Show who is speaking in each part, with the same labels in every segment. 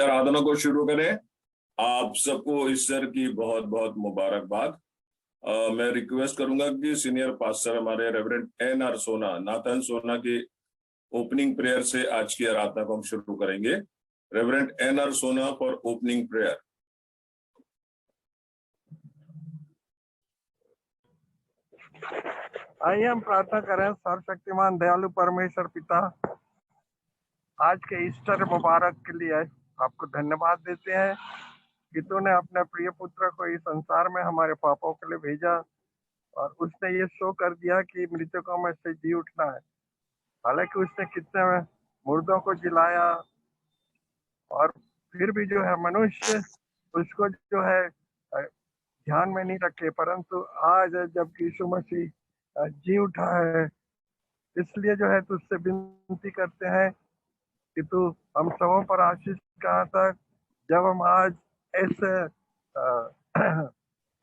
Speaker 1: आराधना को शुरू करें। आप सबको ईस्टर की बहुत बहुत मुबारकबाद। मैं रिक्वेस्ट करूंगा कि सीनियर पास्टर हमारे रेवरेंड NR सोना, नाथन सोना की ओपनिंग प्रेयर से आज की आराधना को हम शुरू करेंगे। रेवरेंड NR सोना फॉर ओपनिंग प्रेयर।
Speaker 2: आइए हम प्रार्थना करें। सर्वशक्तिमान दयालु परमेश्वर पिता, आज के ईस्टर मुबारक के लिए आपको धन्यवाद देते हैं कि तूने अपने प्रिय पुत्र को इस संसार में हमारे पापों के लिए भेजा और उसने ये शो कर दिया कि मृतकों में से जी उठना है। हालांकि उसने कितने मुर्दों को जिलाया और फिर भी जो है मनुष्य उसको जो है ध्यान में नहीं रखे, परंतु आज जब यीशु मसीह जी उठा है, इसलिए जो है तुझसे विनती करते हैं कि तू हम सबों पर आशीष कहा तक जब हम आज ऐसे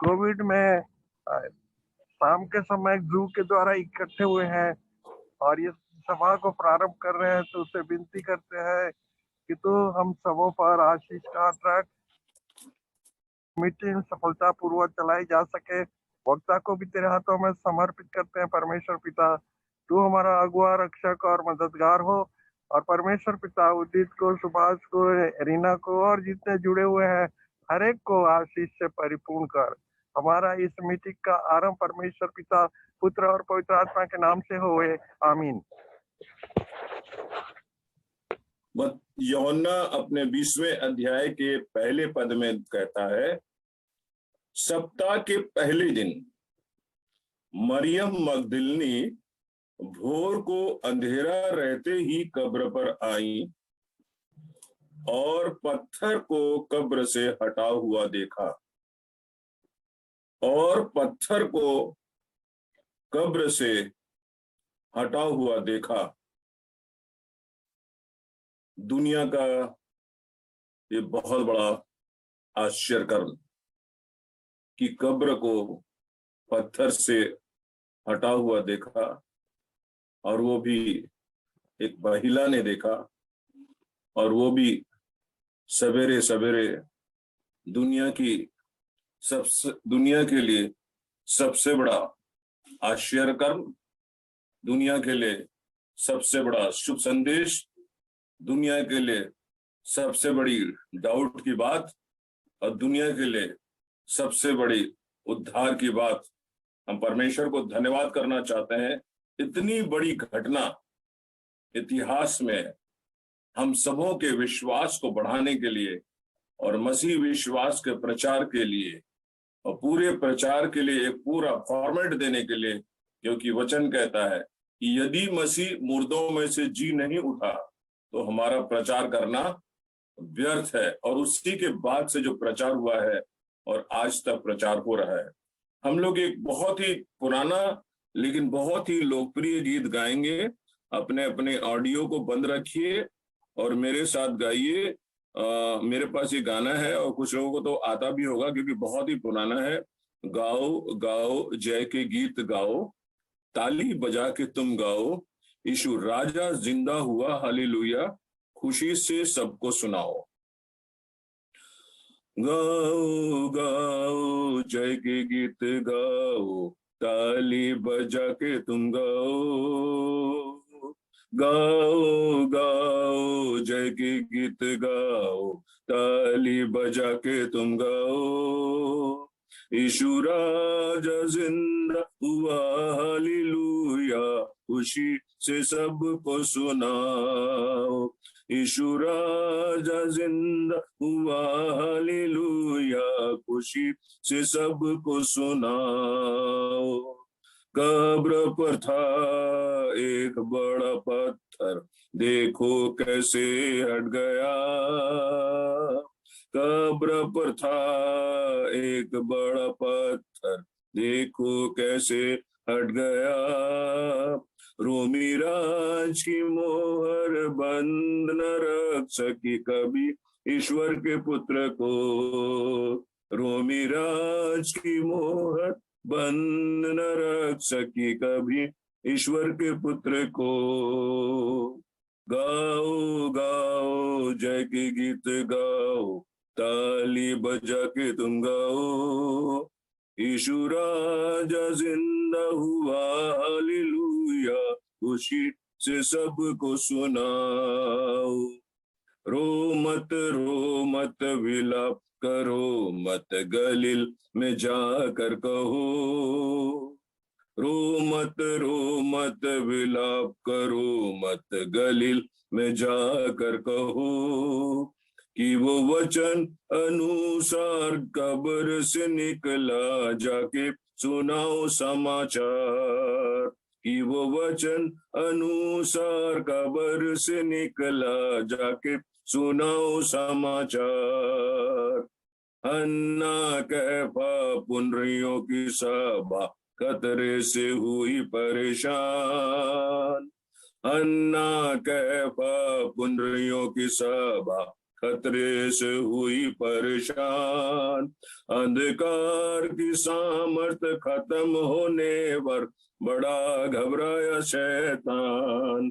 Speaker 2: कोविड में शाम के समय जू के द्वारा इकट्ठे हुए हैं और ये सभा को प्रारंभ कर रहे हैं, तो उससे विनती करते हैं कि तू हम सबों पर आशीष का रख, मीटिंग सफलता पूर्वक चलाई जा सके। वक्ता को भी तेरे हाथों में समर्पित करते हैं। परमेश्वर पिता, तू हमारा अगुआ, रक्षक और मददगार हो। और परमेश्वर पिता, उदित को, सुभाष को, रीना को और जितने जुड़े हुए हैं हर एक को आशीष से परिपूर्ण कर। हमारा इस मीटिंग का आरंभ परमेश्वर पिता, पुत्र और पवित्र आत्मा के नाम से होए, आमीन।
Speaker 1: यूहन्ना अपने 20वें अध्याय के पहले पद में कहता है, सप्ताह के पहले दिन मरियम मगदलिनी भोर को अंधेरा रहते ही कब्र पर आई और पत्थर को कब्र से हटा हुआ देखा। और पत्थर को कब्र से हटा हुआ देखा। दुनिया का ये बहुत बड़ा आश्चर्य कि कब्र को पत्थर से हटा हुआ देखा, और वो भी एक महिला ने देखा, और वो भी सवेरे सवेरे दुनिया के लिए सबसे बड़ा आश्चर्यकर्म, दुनिया के लिए सबसे बड़ा शुभ संदेश, दुनिया के लिए सबसे बड़ी डाउट की बात और दुनिया के लिए सबसे बड़ी उद्धार की बात। हम परमेश्वर को धन्यवाद करना चाहते हैं। इतनी बड़ी घटना इतिहास में हम सबों के विश्वास को बढ़ाने के लिए और मसीह विश्वास के प्रचार के लिए और पूरे प्रचार के लिए एक पूरा फॉर्मेट देने के लिए, क्योंकि वचन कहता है कि यदि मसीह मुर्दों में से जी नहीं उठा तो हमारा प्रचार करना व्यर्थ है। और उसी के बाद से जो प्रचार हुआ है और आज तक प्रचार हो रहा है। हम लोग एक बहुत ही पुराना लेकिन बहुत ही लोकप्रिय गीत गाएंगे। अपने अपने ऑडियो को बंद रखिए और मेरे साथ गाइए। मेरे पास ये गाना है और कुछ लोगों को तो आता भी होगा क्योंकि बहुत ही पुराना है। गाओ गाओ जय के गीत गाओ, ताली बजा के तुम गाओ, यीशु राजा जिंदा हुआ, हालेलुया, खुशी से सबको सुनाओ। गाओ गाओ जय के गीत गाओ, ताली बजा के तुम गाओ। गाओ गाओ जय के गीत गाओ, ताली बजा के तुम गाओ। यीशु राजा जिंदा हुआ, हालेलुया, खुशी से सबको सुनाओ। यीशु राजा जिंदा हुआ, हालेलुया, खुशी से सबको सुनाओ। कब्र पर था एक बड़ा पत्थर, देखो कैसे हट गया। कब्र पर था एक बड़ा पत्थर, देखो कैसे हट गया। रोमी राज की मोहर बंद न रख सकी कभी ईश्वर के पुत्र को। रोमी राज की मोहर बंद न रख सकी कभी ईश्वर के पुत्र को। गाओ गाओ जय के गीत गाओ, ताली बजा के तुम गाओ, यीशु राजा जिंदा हुआ, हालेलुया, खुशी से सबको सुनाओ। रो मत विलाप करो, मत गलील में जाकर कहो। रो मत विलाप करो, मत गलील में जाकर कहो, कि वो वचन अनुसार कब्र से निकला, जाके सुनाओ समाचार। कि वो वचन अनुसार कब्र से निकला, जाके सुनाओ समाचार। हन्ना कैफा पुनरियों की सभा, खतरे से हुई परेशान। हन्ना कैफा पुनरियों की सभा, खतरे से हुई परेशान। अंधकार की सामर्थ खत्म होने पर बड़ा घबराया शैतान।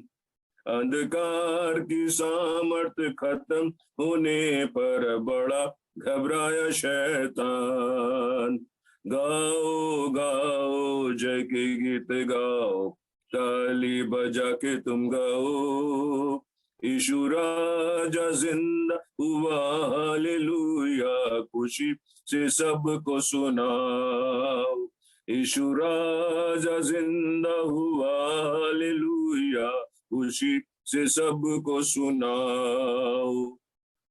Speaker 1: अंधकार की सामर्थ खत्म होने पर बड़ा घबराया शैतान। गाओ गाओ जय के गीत गाओ, ताली बजा के तुम गाओ, यीशु राजा जिंदा हुआ, हालेलुया, खुशी से सबको सुनाओ। यीशु राजा जिंदा हुआ, हालेलुया, खुशी से सबको सुनाओ।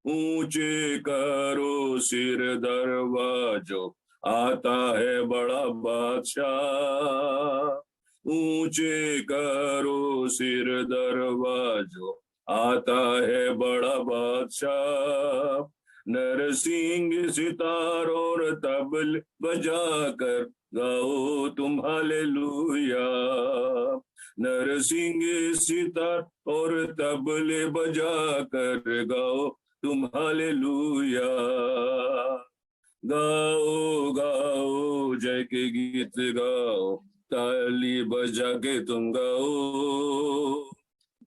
Speaker 1: ऊंचे करो सिर दरवाजो, आता है बड़ा बादशाह। ऊंचे करो सिर दरवाजो, आता है बड़ा बादशाह। नरसिंह सितार और तबल बजाकर गाओ तुम हालेलुया। नरसिंह सितार और तबले बजाकर गाओ तुम हालेलुया। गाओ गाओ जय के गीत गाओ, ताली बजा के तुम गाओ।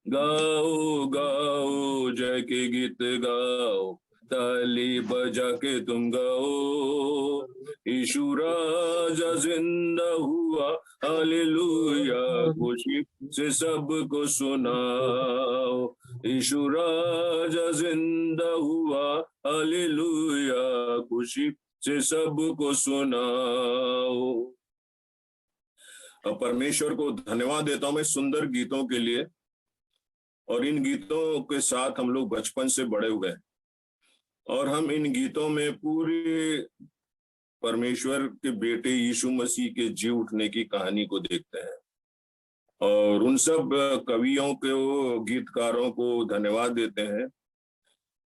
Speaker 1: गाओ गाओ जय के गीत गाओ, ताली बजा के तुम गाओ। यीशु राजा जिंदा हुआ, हालेलुया, खुशी से सबको सुनाओ। यीशु राजा जिंदा हुआ, हालेलुया, खुशी से सबको सुनाओ। परमेश्वर को धन्यवाद देता हूं मैं सुंदर गीतों के लिए, और इन गीतों के साथ हम लोग बचपन से बड़े हुए हैं, और हम इन गीतों में पूरे परमेश्वर के बेटे यीशु मसीह के जी उठने की कहानी को देखते हैं। और उन सब कवियों को, गीतकारों को धन्यवाद देते हैं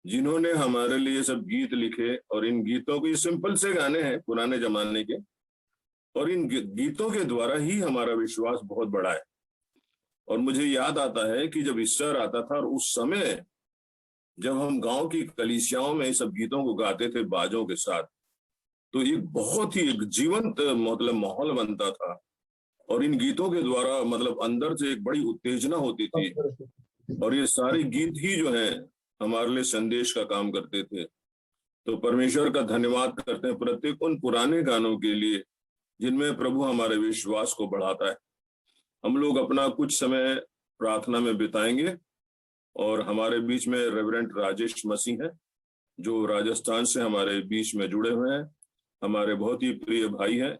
Speaker 1: जिन्होंने हमारे लिए सब गीत लिखे। और इन गीतों के सिंपल से गाने हैं पुराने जमाने के, और इन गीतों के द्वारा ही हमारा विश्वास बहुत बड़ा है। और मुझे याद आता है कि जब ईस्टर आता था, और उस समय जब हम गांव की कलीसियाओं में सब गीतों को गाते थे बाजों के साथ, तो एक बहुत ही जीवंत मतलब माहौल बनता था। और इन गीतों के द्वारा मतलब अंदर से एक बड़ी उत्तेजना होती थी, और ये सारे गीत ही जो है हमारे लिए संदेश का काम करते थे। तो परमेश्वर का धन्यवाद करते हैं प्रत्येक उन पुराने गानों के लिए जिनमें प्रभु हमारे विश्वास को बढ़ाता है। हम लोग अपना कुछ समय प्रार्थना में बिताएंगे, और हमारे बीच में रेवरेंड राजेश मसीह हैं जो राजस्थान से हमारे बीच में जुड़े हुए हैं। हमारे बहुत ही प्रिय भाई हैं,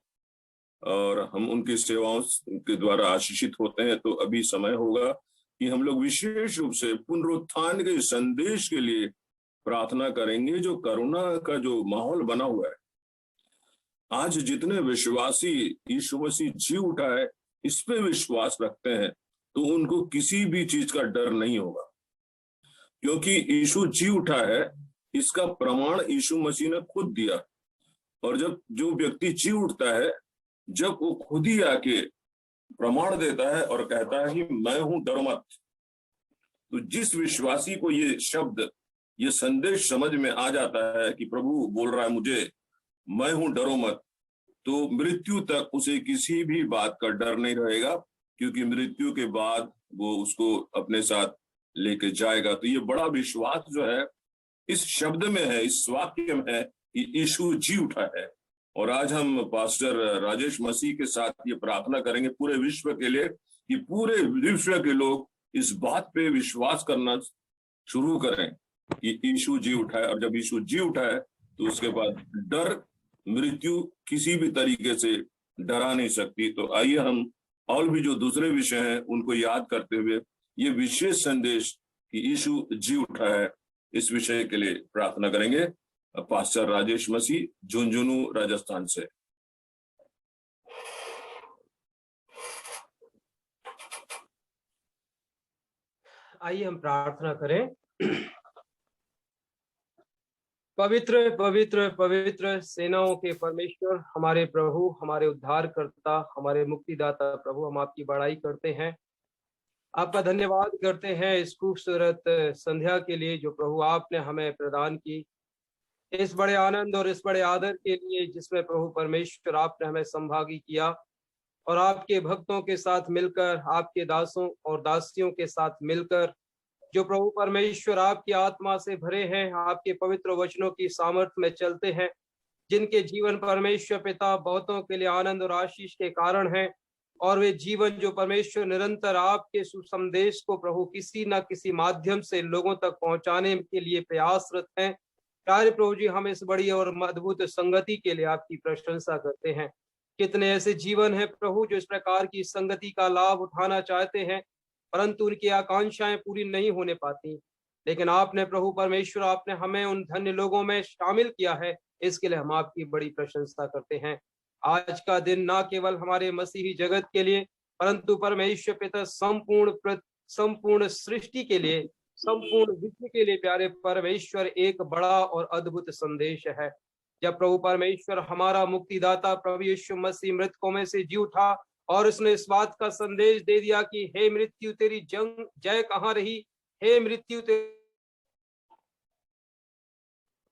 Speaker 1: और हम उनकी सेवाओं के द्वारा आशीषित होते हैं। तो अभी समय होगा कि हम लोग विशेष रूप से पुनरुत्थान के संदेश के लिए प्रार्थना करेंगे, जो करुणा का जो माहौल बना हुआ है। आज जितने विश्वासी यीशु मसीह जी उठा है इस पे विश्वास रखते हैं, तो उनको किसी भी चीज का डर नहीं होगा, क्योंकि यीशु जी उठा है इसका प्रमाण यीशु मसीह ने खुद दिया। और जब जो व्यक्ति जी उठता है, जब वो खुद ही आके प्रमाण देता है और कहता है कि मैं हूं, डरो मत, तो जिस विश्वासी को ये शब्द, ये संदेश समझ में आ जाता है कि प्रभु बोल रहा है मुझे, मैं हूं, डरो मत, तो मृत्यु तक उसे किसी भी बात का डर नहीं रहेगा, क्योंकि मृत्यु के बाद वो उसको अपने साथ लेके जाएगा। तो ये बड़ा विश्वास जो है इस शब्द में है, इस वाक्य में है कि यीशु जी उठा है। और आज हम पास्टर राजेश मसीह के साथ ये प्रार्थना करेंगे पूरे विश्व के लिए कि पूरे विश्व के लोग इस बात पे विश्वास करना शुरू करें कि यीशु जी उठा है। और जब यीशु जी उठा है तो उसके बाद डर, मृत्यु किसी भी तरीके से डरा नहीं सकती। तो आइए हम और भी जो दूसरे विषय हैं उनको याद करते हुए ये विशेष संदेश कि यीशु जी उठा है, इस विषय के लिए प्रार्थना करेंगे। पास्टर राजेश मसीह, झुंझुनू, राजस्थान से।
Speaker 3: आइए हम प्रार्थना करें। पवित्र पवित्र पवित्र सेनाओं के परमेश्वर, हमारे प्रभु, हमारे उद्धारकर्ता, हमारे मुक्तिदाता प्रभु, हम आपकी बड़ाई करते हैं, आपका धन्यवाद करते हैं इस खूबसूरत संध्या के लिए जो प्रभु आपने हमें प्रदान की, इस बड़े आनंद और इस बड़े आदर के लिए जिसमें प्रभु परमेश्वर आपने हमें संभागी किया और आपके भक्तों के साथ मिलकर, आपके दासों और दासियों के साथ मिलकर जो प्रभु परमेश्वर आपकी आत्मा से भरे हैं, आपके पवित्र वचनों की सामर्थ्य में चलते हैं, जिनके जीवन परमेश्वर पिता बहुतों के लिए आनंद और आशीष के कारण है। और वे जीवन जो परमेश्वर निरंतर आपके सुसंदेश को प्रभु किसी न किसी माध्यम से लोगों तक पहुंचाने के लिए प्रयासरत हैं। प्यारे प्रभु जी, हम इस बड़ी और अद्भुत संगति के लिए आपकी प्रशंसा करते हैं। कितने ऐसे जीवन है प्रभु जो इस प्रकार की संगति का लाभ उठाना चाहते हैं, परंतु उनकी आकांक्षाएं पूरी नहीं होने पाती। लेकिन आपने प्रभु परमेश्वर, आपने हमें उन धन्य लोगों में शामिल किया है, इसके लिए हम आपकी बड़ी प्रशंसा करते हैं। आज का दिन ना केवल हमारे मसीही जगत के लिए, परंतु परमेश्वर पिता संपूर्ण सृष्टि के लिए, संपूर्ण विश्व के लिए प्यारे परमेश्वर एक बड़ा और अद्भुत संदेश है। जब प्रभु परमेश्वर हमारा मुक्तिदाता प्रभु यीशु मसीह मृतकों में से जी उठा और उसने इस बात का संदेश दे दिया कि हे मृत्यु तेरी जय कहाँ रही, हे मृत्यु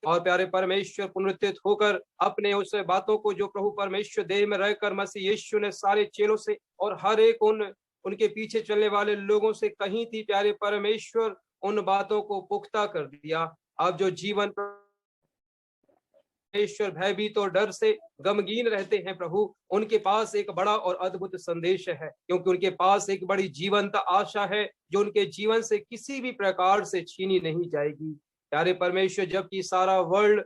Speaker 3: और प्यारे परमेश्वर पुनरुत्थित होकर अपने उस बातों को जो प्रभु परमेश्वर देह में रहकर मसीह यीशु ने सारे चेलों से और हर एक उनके पीछे चलने वाले लोगों से कही थी, प्यारे परमेश्वर उन बातों को पुख्ता कर दिया। अब जो जीवन परमेश्वर भयभीत और डर से गमगीन रहते हैं प्रभु, उनके पास एक बड़ा और अद्भुत संदेश है, क्योंकि उनके पास एक बड़ी जीवंत आशा है जो उनके जीवन से किसी भी प्रकार से छीनी नहीं जाएगी। प्यारे परमेश्वर, जबकि सारा वर्ल्ड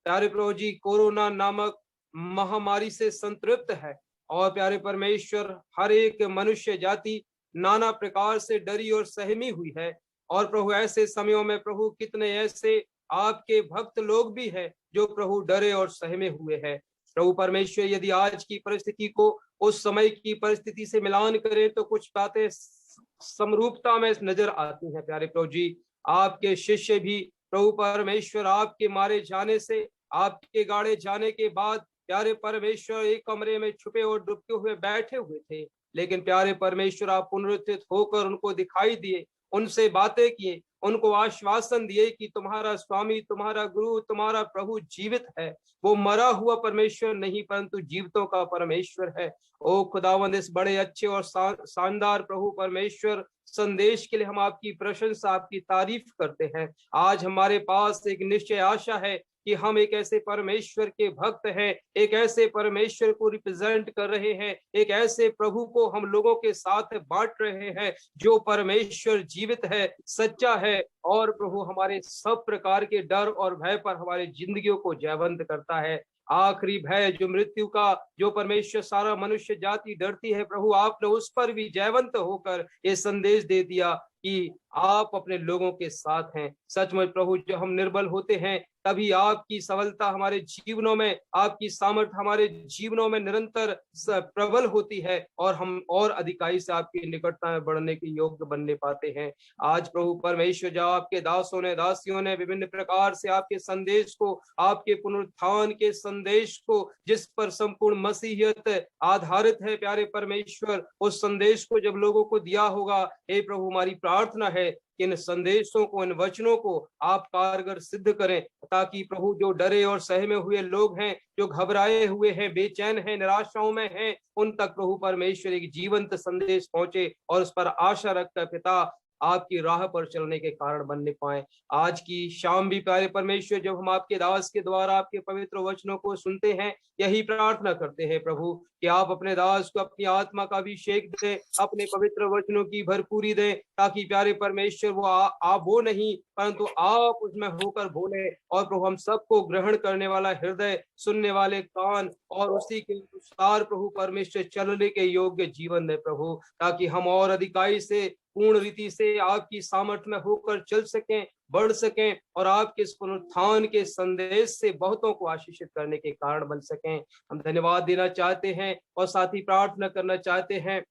Speaker 3: प्यारे प्रभु जी कोरोना नामक महामारी से संतृप्त है और प्यारे परमेश्वर हर एक मनुष्य जाति नाना प्रकार से डरी और सहमी हुई है, और प्रभु ऐसे समयों में प्रभु कितने ऐसे आपके भक्त लोग भी हैं जो प्रभु डरे और सहमे हुए हैं। प्रभु परमेश्वर, यदि आज की परिस्थिति को उस समय की परिस्थिति से मिलान करें तो कुछ बातें समरूपता में नजर आती हैं। प्यारे प्रभु जी, आपके शिष्य भी प्रभु परमेश्वर आपके मारे जाने से, आपके गाड़े जाने के बाद प्यारे परमेश्वर एक कमरे में छुपे और डूबते हुए बैठे हुए थे, लेकिन प्यारे परमेश्वर आप पुनरुत्थित होकर उनको दिखाई दिए, उनसे बातें किए, उनको आश्वासन दिए कि तुम्हारा स्वामी, तुम्हारा गुरु, तुम्हारा प्रभु जीवित है। वो मरा हुआ परमेश्वर नहीं परंतु जीवितों का परमेश्वर है। ओ खुदावंद, इस बड़े अच्छे और शानदार प्रभु परमेश्वर संदेश के लिए हम आपकी प्रशंसा, आपकी तारीफ करते हैं। आज हमारे पास एक निश्चय आशा है कि हम एक ऐसे परमेश्वर के भक्त हैं, एक ऐसे परमेश्वर को रिप्रेजेंट कर रहे हैं, एक ऐसे प्रभु को हम लोगों के साथ बांट रहे हैं जो परमेश्वर जीवित है, सच्चा है, और प्रभु हमारे सब प्रकार के डर और भय पर हमारी जिंदगियों को जयवंत करता है। आखिरी भय जो मृत्यु का, जो परमेश्वर सारा मनुष्य जाति डरती है, प्रभु आपने उस पर भी जयवंत होकर ये संदेश दे दिया कि आप अपने लोगों के साथ हैं। सचमुच प्रभु, जो हम निर्बल होते हैं तभी आपकी सबलता हमारे जीवनों में, आपकी सामर्थ्य हमारे जीवनों में निरंतर प्रबल होती है और हम और अधिकाई से आपकी निकटता में बढ़ने के योग्य बनने पाते हैं। आज प्रभु परमेश्वर, जो आपके दासों ने, दासियों ने विभिन्न प्रकार से आपके संदेश को, आपके पुनरुत्थान के संदेश को, जिस पर संपूर्ण मसीहियत आधारित है प्यारे परमेश्वर, उस संदेश को जब लोगों को दिया होगा, हे प्रभु हमारी प्रार्थना है कि इन संदेशों को, इन वचनों को आप कारगर सिद्ध करें, ताकि प्रभु जो डरे और सहमे हुए लोग हैं, जो घबराए हुए हैं, बेचैन हैं, निराशाओं में हैं, उन तक प्रभु परमेश्वर एक जीवंत संदेश पहुंचे और उस पर आशा रखकर पिता आपकी राह पर चलने के कारण बनने पाए। आज की शाम भी प्यारे परमेश्वर जब हम आपके दास के द्वारा आपके पवित्र वचनों को सुनते हैं, यही प्रार्थना करते हैं प्रभु कि आप अपने दास को अपनी आत्मा का अभिषेक दें, अपने पवित्र वचनों की भरपूरी दें, ताकि प्यारे परमेश्वर वो आप वो नहीं परंतु आप उसमें होकर बोले। और प्रभु हम सबको ग्रहण करने वाला हृदय, सुनने वाले कान और उसी के अनुसार प्रभु परमेश्वर चलने के योग्य जीवन दे प्रभु, ताकि हम और अधिकाई से पूर्ण रीति से आपकी सामर्थ्य में होकर चल सकें, बढ़ सकें और आपके इस पुनरुत्थान के संदेश से बहुतों को आशीषित करने के कारण बन सकें। हम धन्यवाद देना चाहते हैं और साथ ही प्रार्थना करना चाहते हैं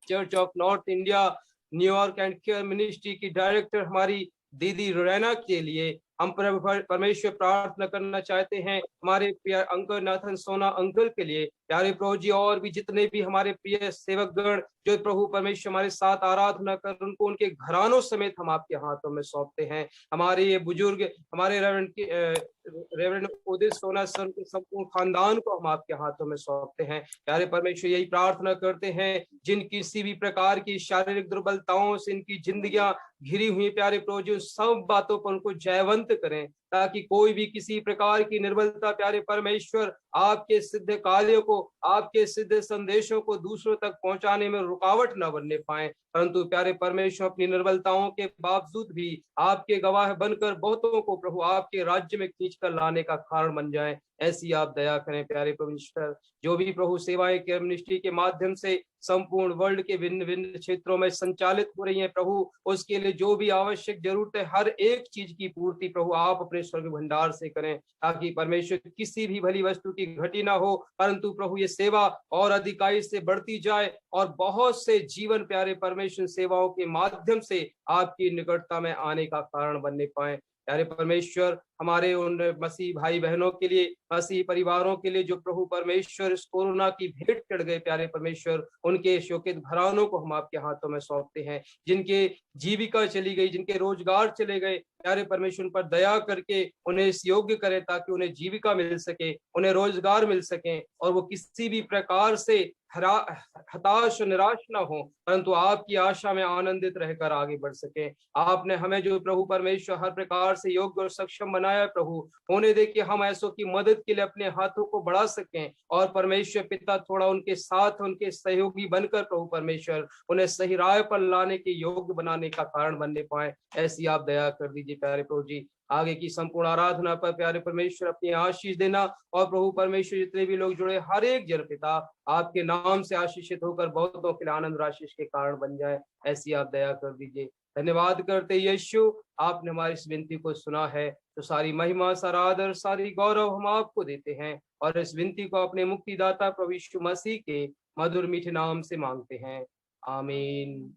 Speaker 3: church of north India New York and care ministry की डायरेक्टर हमारी दीदी रोरैना के लिए। हम परमेश्वर प्रार्थना करना चाहते हैं हमारे प्रिय अंकल नाथन सोना अंकल के लिए, प्यारे प्रभु जी, और भी जितने भी हमारे प्रिय सेवकगण जो प्रभु परमेश्वर हमारे साथ आराधना कर, उनको उनके घरानों समेत हम आपके हाथों में सौंपते हैं। हमारे ये बुजुर्ग, हमारे रेवरेंड उदित सोना सर के संपूर्ण खानदान को हम आपके हाथों में सौंपते हैं। प्यारे परमेश्वर यही प्रार्थना करते हैं जिन किसी भी प्रकार की शारीरिक दुर्बलताओं से इनकी जिंदगियां घिरी हुई, प्यारे प्रभु जी, सब बातों पर उनको जयवंत करें, ताकि कोई भी किसी प्रकार की निर्बलता प्यारे परमेश्वर आपके सिद्ध कार्यों को, आपके सिद्ध संदेशों को दूसरों तक पहुंचाने में रुकावट न बनने पाए, परंतु प्यारे परमेश्वर अपनी निर्बलताओं के बावजूद भी आपके गवाह बनकर बहुतों को प्रभु आपके राज्य में खींच कर लाने का कारण बन जाए। ऐसी आप दया करें प्यारे परमेश्वर। जो भी प्रभु सेवाएं केयर मिनिस्ट्री के माध्यम से संपूर्ण वर्ल्ड के भिन्न भिन्न क्षेत्रों में संचालित हो रही हैं प्रभु, उसके लिए जो भी आवश्यक जरूरत है हर एक चीज की पूर्ति प्रभु आप अपने स्वर्ग भंडार से करें, ताकि परमेश्वर किसी भी भली वस्तु की घटी ना हो, परंतु प्रभु ये सेवा और अधिकाई से बढ़ती जाए और बहुत से जीवन प्यारे परमेश्वर सेवाओं के माध्यम से आपकी निकटता में आने का कारण बनने पाए। प्यारे परमेश्वर हमारे उन मसीह भाई बहनों के लिए, मसीह परिवारों के लिए जो प्रभु परमेश्वर इस कोरोना की भेंट चढ़ गए, प्यारे परमेश्वर उनके शोकित घरानों को हम आपके हाथों में सौंपते हैं। जिनके जीविका चली गई, जिनके रोजगार चले गए, प्यारे परमेश्वर पर दया करके उन्हें इस योग्य करें ताकि उन्हें जीविका मिल सके, उन्हें रोजगार मिल सके और वो किसी भी प्रकार से हताश निराश ना हो, परंतु आपकी आशा में आनंदित रहकर आगे बढ़ सके। आपने हमें जो प्रभु परमेश्वर हर प्रकार से योग्य और सक्षम बनाया प्रभु, होने दे कि हम ऐसों की मदद के लिए अपने हाथों को बढ़ा सकें और परमेश्वर पिता थोड़ा उनके साथ, उनके सहयोगी बनकर प्रभु परमेश्वर उन्हें सही राह पर लाने के योग्य बनाने का कारण बनने पाए। ऐसी आप दया कर दीजिए प्यारे प्रभु जी। आगे की संपूर्ण आराधना पर प्यारे परमेश्वर अपनी आशीष देना और प्रभु परमेश्वर जितने भी लोग जुड़े हर एक जन पिता आपके नाम से आशीषित होकर बहुतों के लिए आनंद आशीष के कारण बन जाए। ऐसी आप दया कर दीजिए। धन्यवाद करते यीशु, आपने हमारी इस विनती को सुना है, तो सारी महिमा, सारा आदर, सारी गौरव हम आपको देते हैं और इस विनती को अपने मुक्तिदाता प्रभु यीशु मसीह के मधुर मीठे नाम से मांगते हैं, आमीन।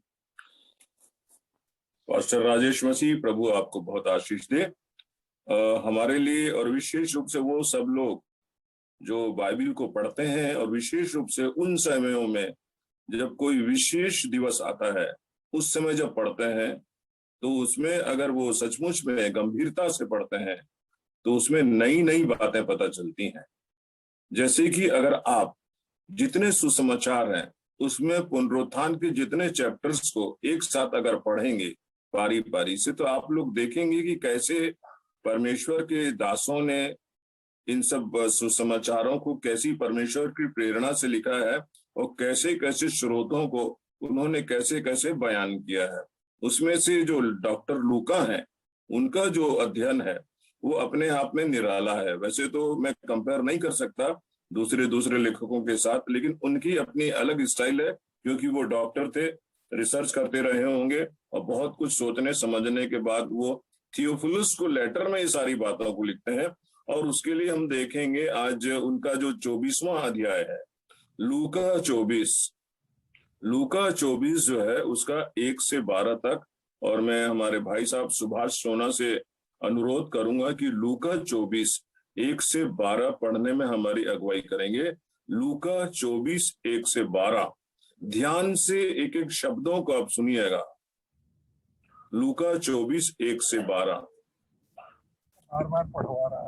Speaker 1: पास्टर राजेश मसीह प्रभु आपको बहुत आशीष दे। हमारे लिए और विशेष रूप से वो सब लोग जो बाइबल को पढ़ते हैं और विशेष रूप से उन समयों में जब कोई विशेष दिवस आता है, उस समय जब पढ़ते हैं तो उसमें अगर वो सचमुच में गंभीरता से पढ़ते हैं तो उसमें नई नई बातें पता चलती हैं। जैसे कि अगर आप जितने सुसमाचार हैं उसमें पुनरुत्थान के जितने चैप्टर्स को एक साथ अगर पढ़ेंगे पारी पारी से, तो आप लोग देखेंगे कि कैसे परमेश्वर के दासों ने इन सब सुसमाचारों को कैसी परमेश्वर की प्रेरणा से लिखा है और कैसे कैसे स्रोतों को उन्होंने कैसे कैसे बयान किया है। उसमें से जो डॉक्टर लूका है, उनका जो अध्ययन है वो अपने आप में निराला है। वैसे तो मैं कंपेयर नहीं कर सकता दूसरे लेखकों के साथ, लेकिन उनकी अपनी अलग स्टाइल है, क्योंकि वो डॉक्टर थे, रिसर्च करते रहे होंगे और बहुत कुछ सोचने समझने के बाद वो थियोफिलुस को लेटर में ये सारी बातों को लिखते हैं। और उसके लिए हम देखेंगे आज उनका जो 24वां अध्याय है, लूका 24 जो है उसका 1 से 12 तक। और मैं हमारे भाई साहब सुभाष सोना से अनुरोध करूंगा कि लूका 24 1 से 12 पढ़ने में हमारी अगुवाई करेंगे। लूका 24 1 से 12, ध्यान से एक एक शब्दों को आप सुनिएगा। लूका 24 1 से 12
Speaker 2: बार बार पढ़वा रहा है।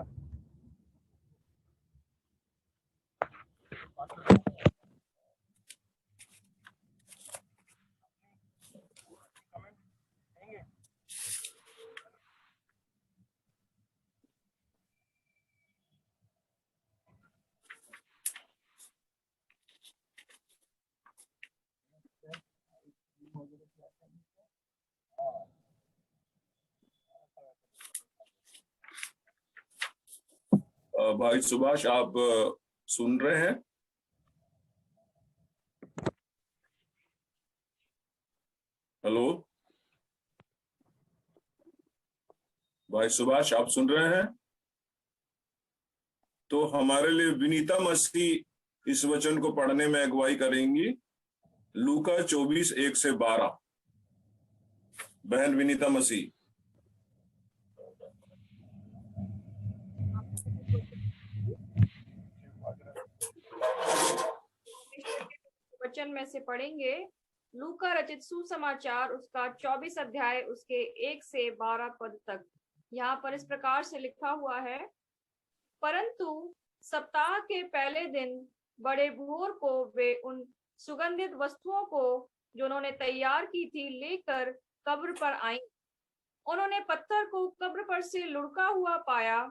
Speaker 1: भाई सुभाष, आप सुन रहे हैं? हेलो भाई सुभाष, आप सुन रहे हैं? तो हमारे लिए विनीता मसीह इस वचन को पढ़ने में अगुवाई करेंगी। लूका 24:1-12। बहन विनीता मसीह।
Speaker 4: वचन में से पढ़ेंगे। लूका रचित सुसमाचार उसका 24 अध्याय उसके 1 से 12 पद तक। यहाँ पर इस प्रकार से लिखा हुआ है, परंतु सप्ताह के पहले दिन बड़े भोर को वे उन सुगंधित वस्तुओं को जो उन्होंने तैयार की थी लेकर कब्र पर आई। उन्होंने पत्थर को कब्र पर से लुढ़का हुआ पाया,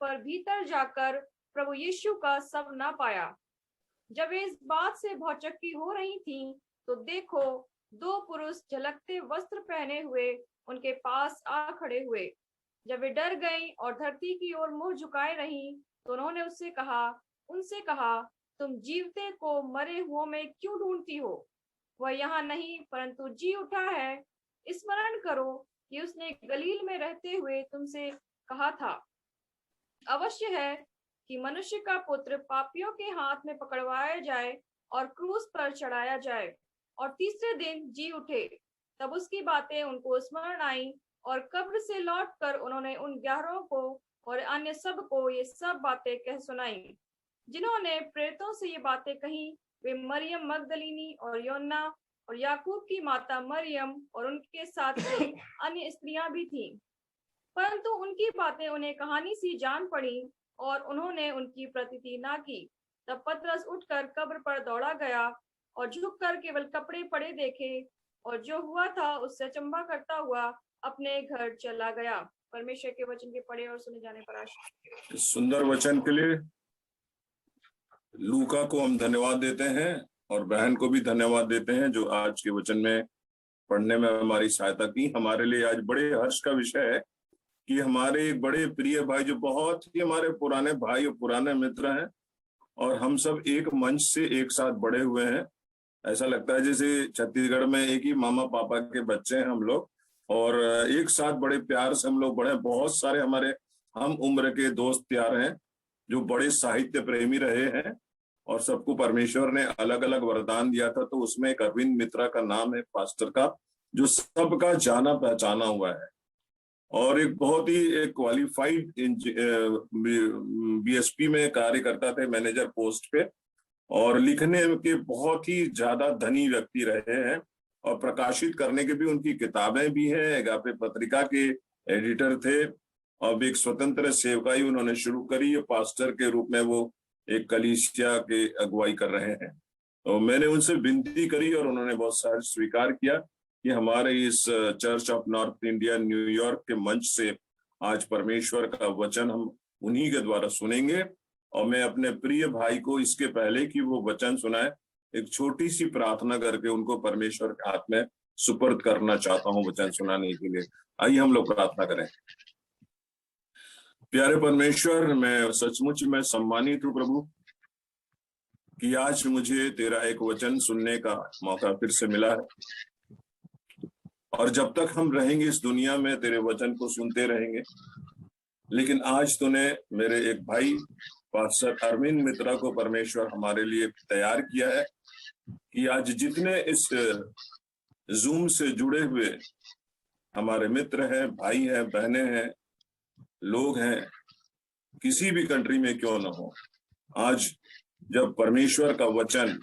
Speaker 4: पर भीतर जाकर प्रभु यीशु का शव न पाया। जब इस बात से भौचक्की हो रही थी, तो देखो, 2 पुरुष झलकते वस्त्र पहने हुए उनके पास आ खड़े हुए। जब वे डर गईं और धरती की ओर मुंह झुकाए रहीं, तो उन्होंने उनसे कहा, तुम जीवते को मरे हुओं में क्यों ढूंढती हो? वह यहाँ नहीं, परंतु जी उठा है। स्मरण करो कि उसने गलील में रहते हुए तुमसे कहा था, अवश्य है कि मनुष्य का पुत्र पापियों के हाथ में पकड़वाया जाए और क्रूस पर चढ़ाया जाए और तीसरे दिन जी उठे। तब उसकी बातें उनको स्मरण आई और कब्र से लौटकर उन्होंने उन 11 को और अन्य सब को ये सब बातें कह सुनाई। जिन्होंने प्रेरितों से ये बातें कही, वे मरियम मगदलीनी और योन्ना और याकूब की माता मरियम और उनके साथ अन्य स्त्रियां भी थीं। परंतु उनकी बातें उन्हें कहानी सी जान पड़ी और उन्होंने उनकी प्रतीति ना की। तब पतरस उठकर कब्र पर दौड़ा गया और झुककर केवल कपड़े पड़े देखे, और जो हुआ था उससे अचंभा करता हुआ अपने घर चला गया। परमेश्वर के वचन के पढ़े और सुने जाने पर आशीष।
Speaker 1: इस सुंदर वचन के लिए लूका को हम धन्यवाद देते हैं और बहन को भी धन्यवाद देते हैं जो आज के वचन में पढ़ने में हमारी सहायता की। हमारे लिए आज बड़े हर्ष का विषय है कि हमारे एक बड़े प्रिय भाई, जो बहुत ही हमारे पुराने भाई और पुराने मित्र हैं, और हम सब एक मंच से एक साथ बड़े हुए हैं। ऐसा लगता है जैसे छत्तीसगढ़ में एक ही मामा पापा के बच्चे हैं हम लोग, और एक साथ बड़े प्यार से हम लोग बड़े। बहुत सारे हमारे हम उम्र के दोस्त यार हैं जो बड़े साहित्य प्रेमी रहे हैं, और सबको परमेश्वर ने अलग अलग वरदान दिया था। तो उसमें एक अरविंद मित्रा का नाम है, पास्टर का, जो सबका जाना पहचाना हुआ है, और एक बहुत ही क्वालिफाइड बीएसपी में कार्य करता थे, मैनेजर पोस्ट पे, और लिखने के बहुत ही ज्यादा धनी व्यक्ति रहे हैं, और प्रकाशित करने के भी उनकी किताबें भी हैं। अगापे पत्रिका के एडिटर थे, और एक स्वतंत्र सेवकाई उन्होंने शुरू करी। पास्टर के रूप में वो एक कलीसिया के अगुवाई कर रहे हैं। तो मैंने उनसे विनती करी और उन्होंने बहुत सारे स्वीकार किया कि हमारे इस church of north India New York के मंच से आज परमेश्वर का वचन हम उन्हीं के द्वारा सुनेंगे। और मैं अपने प्रिय भाई को इसके पहले कि वो वचन सुनाए, एक छोटी सी प्रार्थना करके उनको परमेश्वर के हाथ में सुपर्द करना चाहता हूं वचन सुनाने के लिए। आइए हम लोग प्रार्थना करें। प्यारे परमेश्वर, मैं सचमुच में सम्मानित हूँ प्रभु कि आज मुझे तेरा एक वचन सुनने का मौका फिर से मिला है, और जब तक हम रहेंगे इस दुनिया में तेरे वचन को सुनते रहेंगे। लेकिन आज तूने मेरे एक भाई पास्टर अरविंद मित्रा को परमेश्वर हमारे लिए तैयार किया है कि आज जितने इस जूम से जुड़े हुए हमारे मित्र हैं, भाई हैं, बहनें हैं, लोग हैं, किसी भी कंट्री में क्यों न हो, आज जब परमेश्वर का वचन,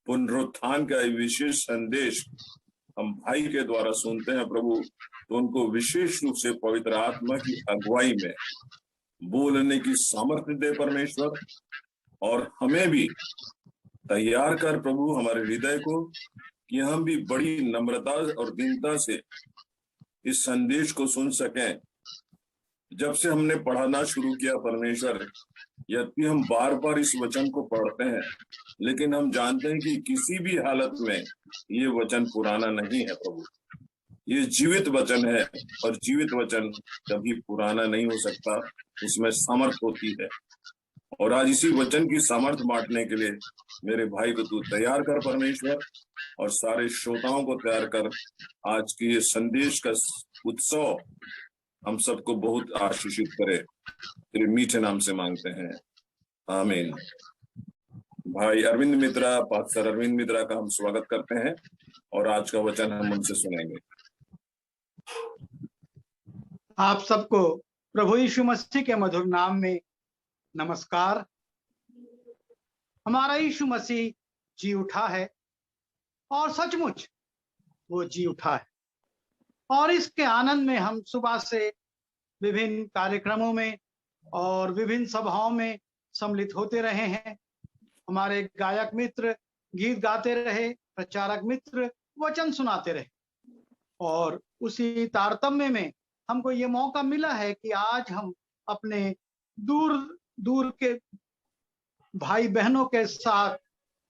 Speaker 1: पुनरुत्थान का विशेष संदेश हम भाई के द्वारा सुनते हैं प्रभु, तो उनको विशेष रूप से पवित्र आत्मा की अगुवाई में बोलने की सामर्थ्य दे परमेश्वर, और हमें भी तैयार कर प्रभु हमारे हृदय को कि हम भी बड़ी नम्रता और दीनता से इस संदेश को सुन सकें। जब से हमने पढ़ाना शुरू किया परमेश्वर, यद्यपि हम बार बार इस वचन को पढ़ते हैं, लेकिन हम जानते हैं कि किसी भी हालत में ये वचन पुराना नहीं है प्रभु। ये जीवित वचन है, और जीवित वचन कभी पुराना नहीं हो सकता, उसमें सामर्थ होती है। और आज इसी वचन की सामर्थ बांटने के लिए मेरे भाई को तू तैयार कर परमेश्वर, और सारे श्रोताओं को तैयार कर। आज की ये संदेश का उत्सव हम सबको बहुत आशीषित करे, तेरे मीठे नाम से मांगते हैं, आमीन। भाई अरविंद मित्रा, पास्टर अरविंद मित्रा का हम स्वागत करते हैं, और आज का वचन हम उनसे सुनेंगे।
Speaker 5: आप सबको प्रभु यीशु मसीह के मधुर नाम में नमस्कार। हमारा यीशु मसीह जी उठा है, और सचमुच वो जी उठा है, और इसके आनंद में हम सुबह से विभिन्न कार्यक्रमों में और विभिन्न सभाओं में सम्मिलित होते रहे हैं। हमारे गायक मित्र गीत गाते रहे, प्रचारक मित्र वचन सुनाते रहे, और उसी तारतम्य में हमको ये मौका मिला है कि आज हम अपने दूर दूर के भाई बहनों के साथ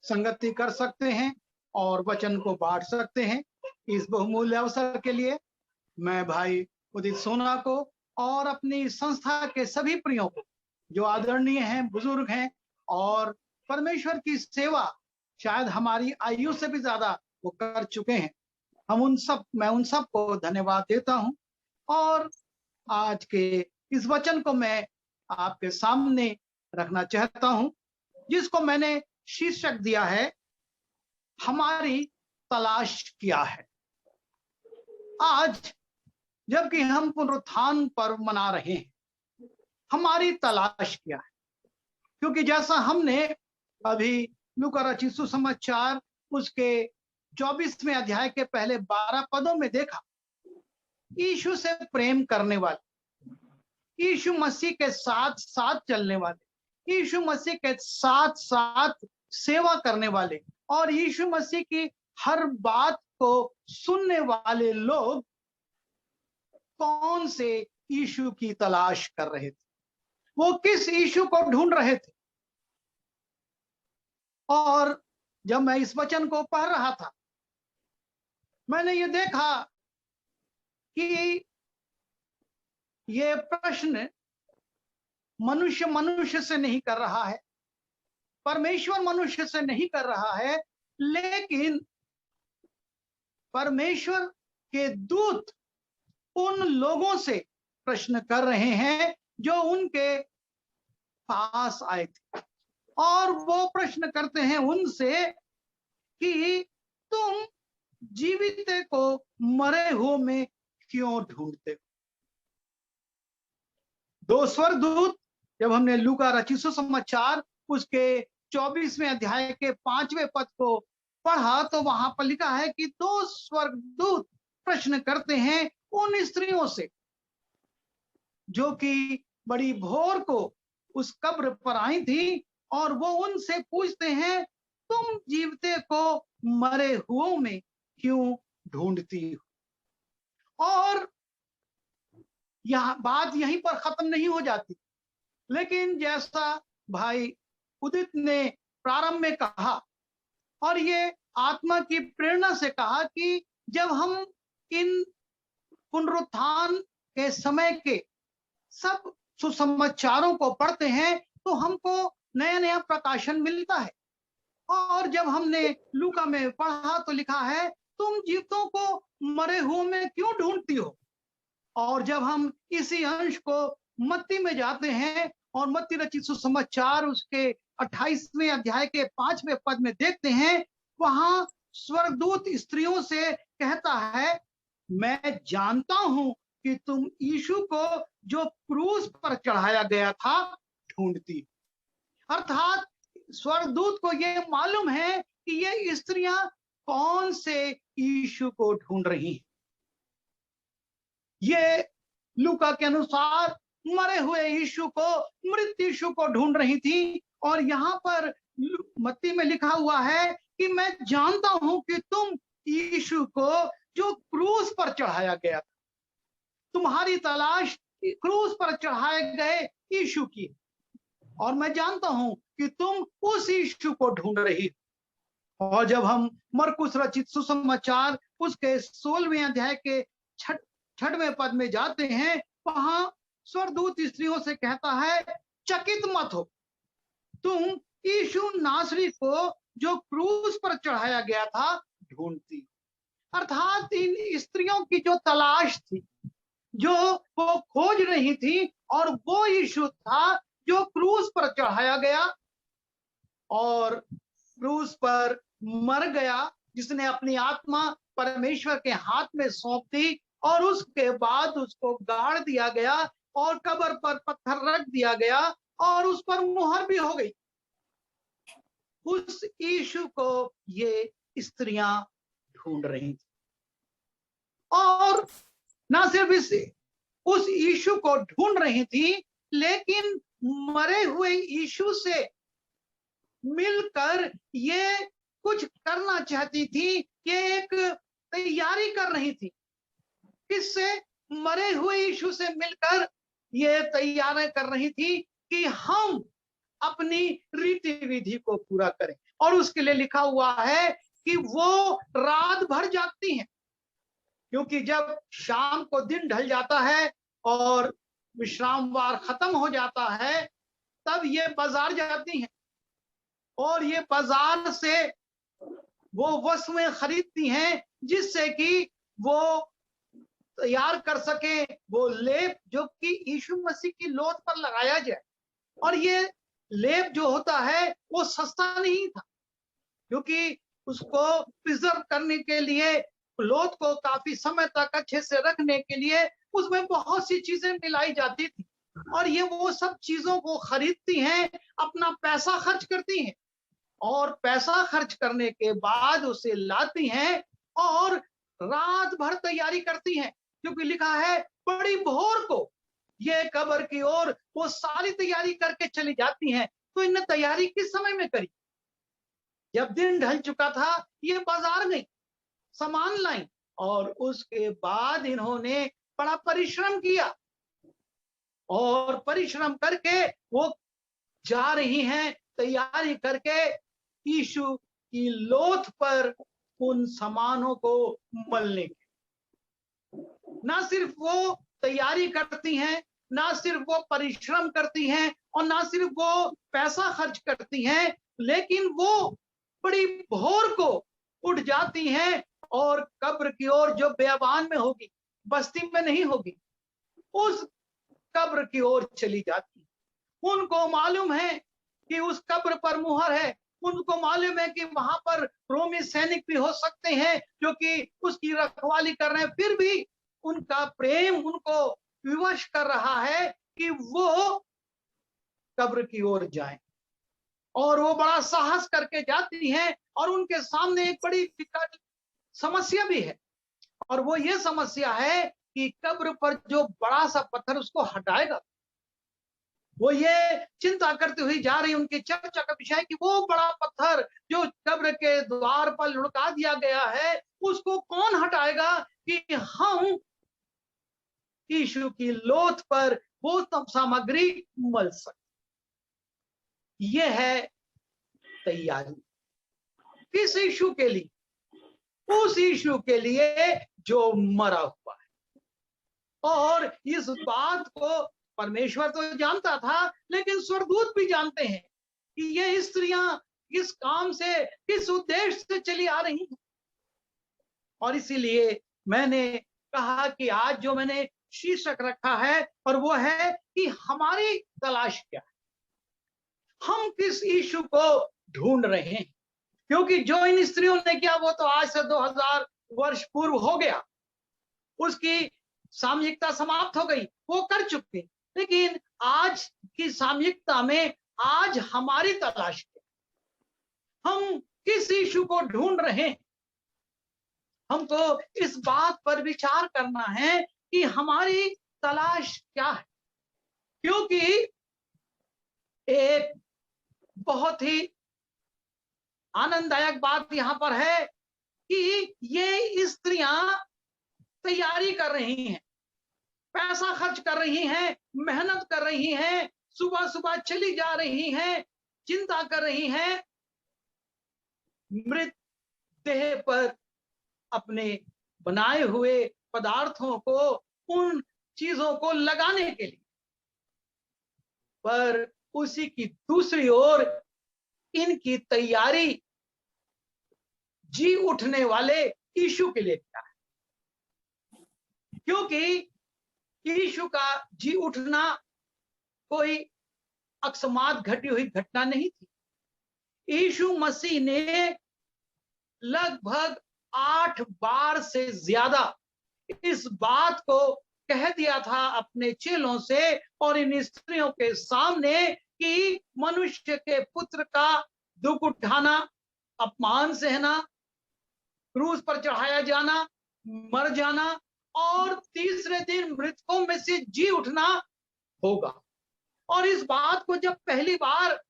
Speaker 5: संगति कर सकते हैं और वचन को बांट सकते हैं। इस बहुमूल्य अवसर के लिए मैं भाई उदित सोना को और अपनी संस्था के सभी प्रियों को, जो आदरणीय हैं, बुजुर्ग हैं और परमेश्वर की सेवा शायद हमारी आयु से भी ज्यादा वो कर चुके हैं, मैं उन सब को धन्यवाद देता हूं। और आज के इस वचन को मैं आपके सामने रखना चाहता हूं, जिसको मैंने शीर्षक दिया है, हमारी तलाश क्या है। आज जबकि हम पुनरुत्थान पर्व मना रहे हैं, हमारी तलाश क्या है? क्योंकि जैसा हमने अभी लूका रचित सुसमाचार उसके 24वें अध्याय के पहले 12 पदों में देखा, यीशु से प्रेम करने वाले, यीशु मसीह के साथ साथ चलने वाले, यीशु मसीह के साथ साथ सेवा करने वाले और यीशु मसीह की हर बात को सुनने वाले लोग कौन से यीशु की तलाश कर रहे थे, वो किस यीशु को ढूंढ रहे थे। और जब मैं इस वचन को पढ़ रहा था, मैंने ये देखा कि ये प्रश्न मनुष्य से नहीं कर रहा है, परमेश्वर मनुष्य से नहीं कर रहा है, लेकिन परमेश्वर के दूत उन लोगों से प्रश्न कर रहे हैं जो उनके पास आए थे, और वो प्रश्न करते हैं उनसे कि तुम जीवित को मरे हुए में क्यों ढूंढते हो। दो स्वर्गदूत, जब हमने लूका रचित सुसमाचार उसके 24वें अध्याय के 5वें पद को पढ़ा, तो वहां पर लिखा है कि दो स्वर्गदूत प्रश्न करते हैं उन स्त्रियों से जो कि बड़ी भोर को उस कब्र पर आई थी, और वो उनसे पूछते हैं, तुम जीवते को मरे हुओं में क्यों ढूंढती हो। और बात यहीं पर खत्म नहीं हो जाती, लेकिन जैसा भाई उदित ने प्रारंभ में कहा, और ये आत्मा की प्रेरणा से कहा कि जब हम इन पुनरुत्थान के समय के सब सुसमाचारों को पढ़ते हैं तो हमको नया नया प्रकाशन मिलता है। और जब हमने लूका में पढ़ा तो लिखा है, तुम जीवितों को मरे हुए में क्यों ढूंढती हो। और जब हम इसी अंश को मत्ती में जाते हैं और मत्ती रचित सुसमाचार उसके 28वें अध्याय के 5वें पद में देखते हैं, वहां स्वर्गदूत स्त्रियों से कहता है, मैं जानता हूं कि तुम यीशु को जो क्रूस पर चढ़ाया गया था ढूंढती। अर्थात स्वर्गदूत को यह मालूम है कि ये स्त्रियां कौन से यीशु को ढूंढ रही हैं। ये लूका के अनुसार मरे हुए यीशु को, मृत यीशु को ढूंढ रही थी। और यहाँ पर मत्ती में लिखा हुआ है कि मैं जानता हूं कि तुम यीशु को जो क्रूस पर चढ़ाया गया था, तुम्हारी तलाश क्रूस पर चढ़ाए गए यीशु की, और मैं जानता हूं कि तुम उस यीशु को ढूंढ रही हो। और जब हम मरकुस रचित सुसमाचार उसके 16वें अध्याय के 6वें पद में जाते हैं, वहां स्वर्गदूत स्त्रियों से कहता है, चकित मत हो, तुम यीशु नासरी को जो क्रूस पर चढ़ाया गया था ढूंढती। अर्थात इन स्त्रियों की जो तलाश थी, जो वो खोज रही थी, और वो यीशु था जो क्रूस पर चढ़ाया गया और क्रूस पर मर गया, जिसने अपनी आत्मा परमेश्वर के हाथ में सौंप दी, और उसके बाद उसको गाड़ दिया गया और कब्र पर पत्थर रख दिया गया और उस पर मुहर भी हो गई। उस यीशु को ये स्त्रियां ढूंढ रही थी, और ना सिर्फ इसे उस यीशु को ढूंढ रही थी, लेकिन मरे हुए यीशु से मिलकर ये कुछ करना चाहती थी, ये एक तैयारी कर रही थी। किससे? मरे हुए यीशु से मिलकर ये तैयारी कर रही थी कि हम अपनी रीति विधि को पूरा करें। और उसके लिए लिखा हुआ है कि वो रात भर जागती हैं, क्योंकि जब शाम को दिन ढल जाता है और विश्रामवार खत्म हो जाता है, तब ये बाजार जाती हैं और ये बाजार से वो वस्तुएं खरीदती हैं, जिससे कि वो तैयार कर सके वो लेप जो कि यीशु मसीह की लोथ पर लगाया जाए। और ये लेप जो होता है वो सस्ता नहीं था, क्योंकि उसको प्रिजर्व करने के लिए, लोथ को काफी समय तक अच्छे से रखने के लिए उसमें बहुत सी चीजें मिलाई जाती थी, और ये वो सब चीजों को खरीदती हैं, अपना पैसा खर्च करती हैं, और पैसा खर्च करने के बाद उसे लाती हैं और रात भर तैयारी करती हैं, क्योंकि लिखा है बड़ी भोर को ये कब्र की ओर वो सारी तैयारी करके चली जाती हैं। तो इन्हें तैयारी किस समय में करी? जब दिन ढल चुका था, ये बाजार गई, सामान लाई, और उसके बाद इन्होंने बड़ा परिश्रम किया, और परिश्रम करके वो जा रही हैं तैयारी करके यीशु की लोथ पर उन सामानों को मलने की। ना सिर्फ वो तैयारी करती हैं, ना सिर्फ वो परिश्रम करती हैं, और ना सिर्फ वो पैसा खर्च करती हैं, लेकिन वो बड़ी भोर को उठ जाती हैं और कब्र की ओर, जो बेयाबान में होगी, बस्ती में नहीं होगी, उस कब्र की ओर चली जाती। उनको मालूम है कि उस कब्र पर मुहर है, उनको मालूम है कि वहां पर रोमी सैनिक भी हो सकते हैं जो कि उसकी रखवाली कर रहे हैं, फिर भी उनका प्रेम उनको विवश कर रहा है कि वो कब्र की ओर जाएं, और वो बड़ा साहस करके जाती हैं। और उनके सामने एक बड़ी विकट समस्या भी है, और वो ये समस्या है कि कब्र पर जो बड़ा सा पत्थर उसको हटाएगा। वो ये चिंता करते हुए जा रही, उनकी चर्चा का विषय कि वो बड़ा पत्थर जो कब्र के द्वार पर लुढ़का दिया गया है, उसको कौन हटाएगा कि हम यीशु की लोथ पर वो तब सामग्री मल सके। ये है तैयारी। किस यीशु के लिए? उस यीशु के लिए जो मरा हुआ है। और इस बात को परमेश्वर तो जानता था, लेकिन स्वर्गदूत भी जानते हैं कि ये स्त्रियां किस काम से, किस उद्देश्य से चली आ रही हैं। और इसीलिए मैंने कहा कि आज जो मैंने शीर्षक रखा है, और वो है कि हमारी तलाश क्या है, हम किस यीशु को ढूंढ रहे हैं। क्योंकि जो इन स्त्रियों ने किया वो तो आज से 2000 वर्ष पूर्व हो गया, उसकी सामयिकता समाप्त हो गई, वो कर चुके। लेकिन आज की सामयिकता में आज हमारी तलाश क्या, हम किस यीशु को ढूंढ रहे हैं। हमको इस बात पर विचार करना है कि हमारी तलाश क्या है। क्योंकि एक बहुत ही आनंददायक बात यहां पर है कि ये स्त्रियां तैयारी कर रही हैं, पैसा खर्च कर रही हैं, मेहनत कर रही हैं, सुबह सुबह चली जा रही हैं, चिंता कर रही हैं, मृत देह पर अपने बनाए हुए पदार्थों को, उन चीजों को लगाने के लिए। पर उसी की दूसरी ओर इनकी तैयारी जी उठने वाले यीशु के लिए किया है, क्योंकि यीशु का जी उठना कोई अकस्मात घटी हुई घटना नहीं थी। यीशु मसीह ने लगभग 8 बार से ज्यादा इस बात को कह दिया था अपने चेलों से और इन स्त्रियों के सामने कि मनुष्य के पुत्र का दुख उठाना, अपमान सहना, क्रूस पर चढ़ाया जाना, मर जाना और तीसरे दिन मृतकों में से जी उठना होगा। और इस बात को जब पहली बार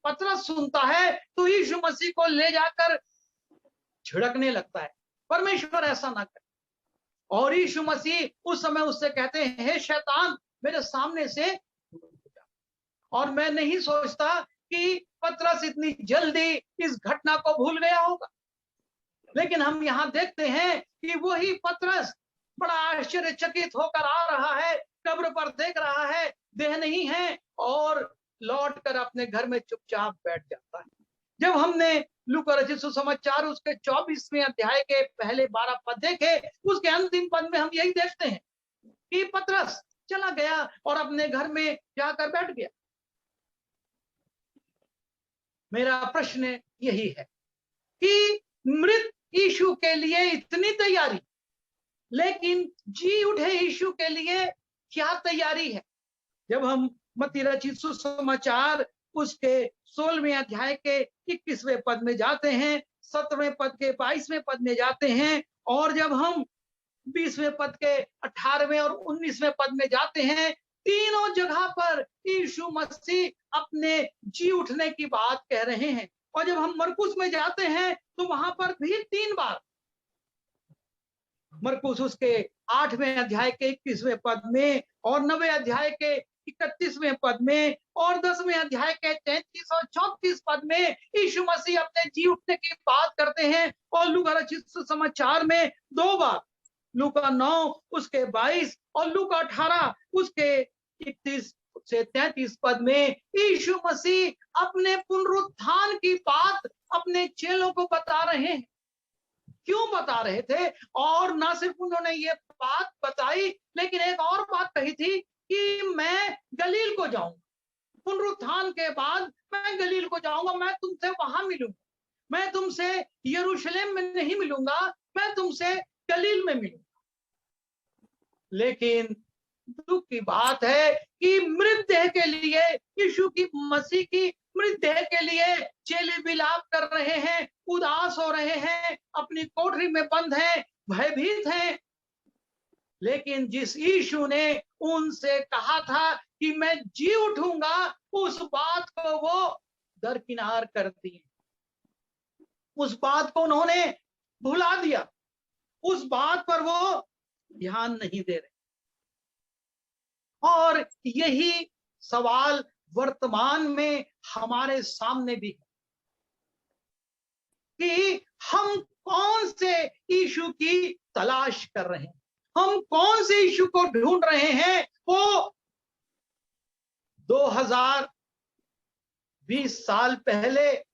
Speaker 5: पतरस सुनता है तो यीशु मसीह को ले जाकर झिड़कने लगता है, परमेश्वर ऐसा ना करे। और यीशु मसीह उस समय उससे कहते हैं, हे शैतान, मेरे सामने से दूर हो जा। और मैं नहीं सोचता कि पतरस इतनी जल्दी इस घटना को भूल गया होगा, लेकिन हम यहाँ देखते हैं कि वही पतरस बड़ा आश्चर्यचकित होकर आ रहा है, कब्र पर देख रहा है, देह नहीं है, और लौट कर अपने घर में चुपचाप बैठ जाता है। जब हमने लूका रचित सुसमाचार उसके 24वें अध्याय के पहले 12 पद देखे, उसके अंतिम पद में हम यही देखते हैं कि पतरस चला गया और अपने घर में जाकर बैठ गया। मेरा प्रश्न यही है कि मृत यीशु के लिए इतनी तैयारी, लेकिन जी उठे यीशु के लिए क्या तैयारी है? जब हम मत्ती रचित सुसमाचार उसके 16वें अध्याय के 21वें पद में जाते हैं, 17वें पद के 22वें पद में जाते हैं, और जब हम 20वें पद के 18वें और 19वें पद में जाते हैं, तीनों जगह पर यीशु मसीह अपने जी उठने की बात कह रहे हैं। और जब हम मरकुस में जाते हैं तो वहां पर भी 3 बार, मरकुस उसके 8वें अध्याय के 21वें पद में और 9वें अध्याय के 31वें पद में और 10वें अध्याय के 33 और 34 पद में यीशु मसीह अपने जी उठने की बात करते हैं। और लूका रचित सुसमाचार में 2 बार, लूका 9 उसके 22 और लूका 18 उसके 31 से 33 पद में यीशु मसीह अपने पुनरुत्थान की बात अपने चेलों को बता रहे हैं। क्यों बता रहे थे? और ना सिर्फ उन्होंने ये बात बताई, लेकिन एक और बात कही थी कि मैं गलील को जाऊंगा, पुनरुत्थान के बाद मैं गलील को जाऊंगा, मैं तुमसे वहां मिलूंगा, मैं तुमसे यरूशलेम में नहीं मिलूंगा, मैं तुमसे गलील में मिलूंगा। लेकिन दुख की बात है कि मृतदेह के लिए, यीशु की मसीह की मृतदेह के लिए चेले विलाप कर रहे हैं, उदास हो रहे हैं, अपनी कोठरी में बंद हैं, भयभीत हैं। लेकिन जिस यीशु ने उनसे कहा था कि मैं जी उठूंगा, उस बात को वो दरकिनार कर दिए, उस बात को उन्होंने भुला दिया, उस बात पर वो ध्यान नहीं दे रहे। और यही सवाल वर्तमान में हमारे सामने भी है कि हम कौन से यीशु की तलाश कर रहे हैं, हम कौन से यीशु को ढूंढ रहे हैं। वो 2020 साल पहले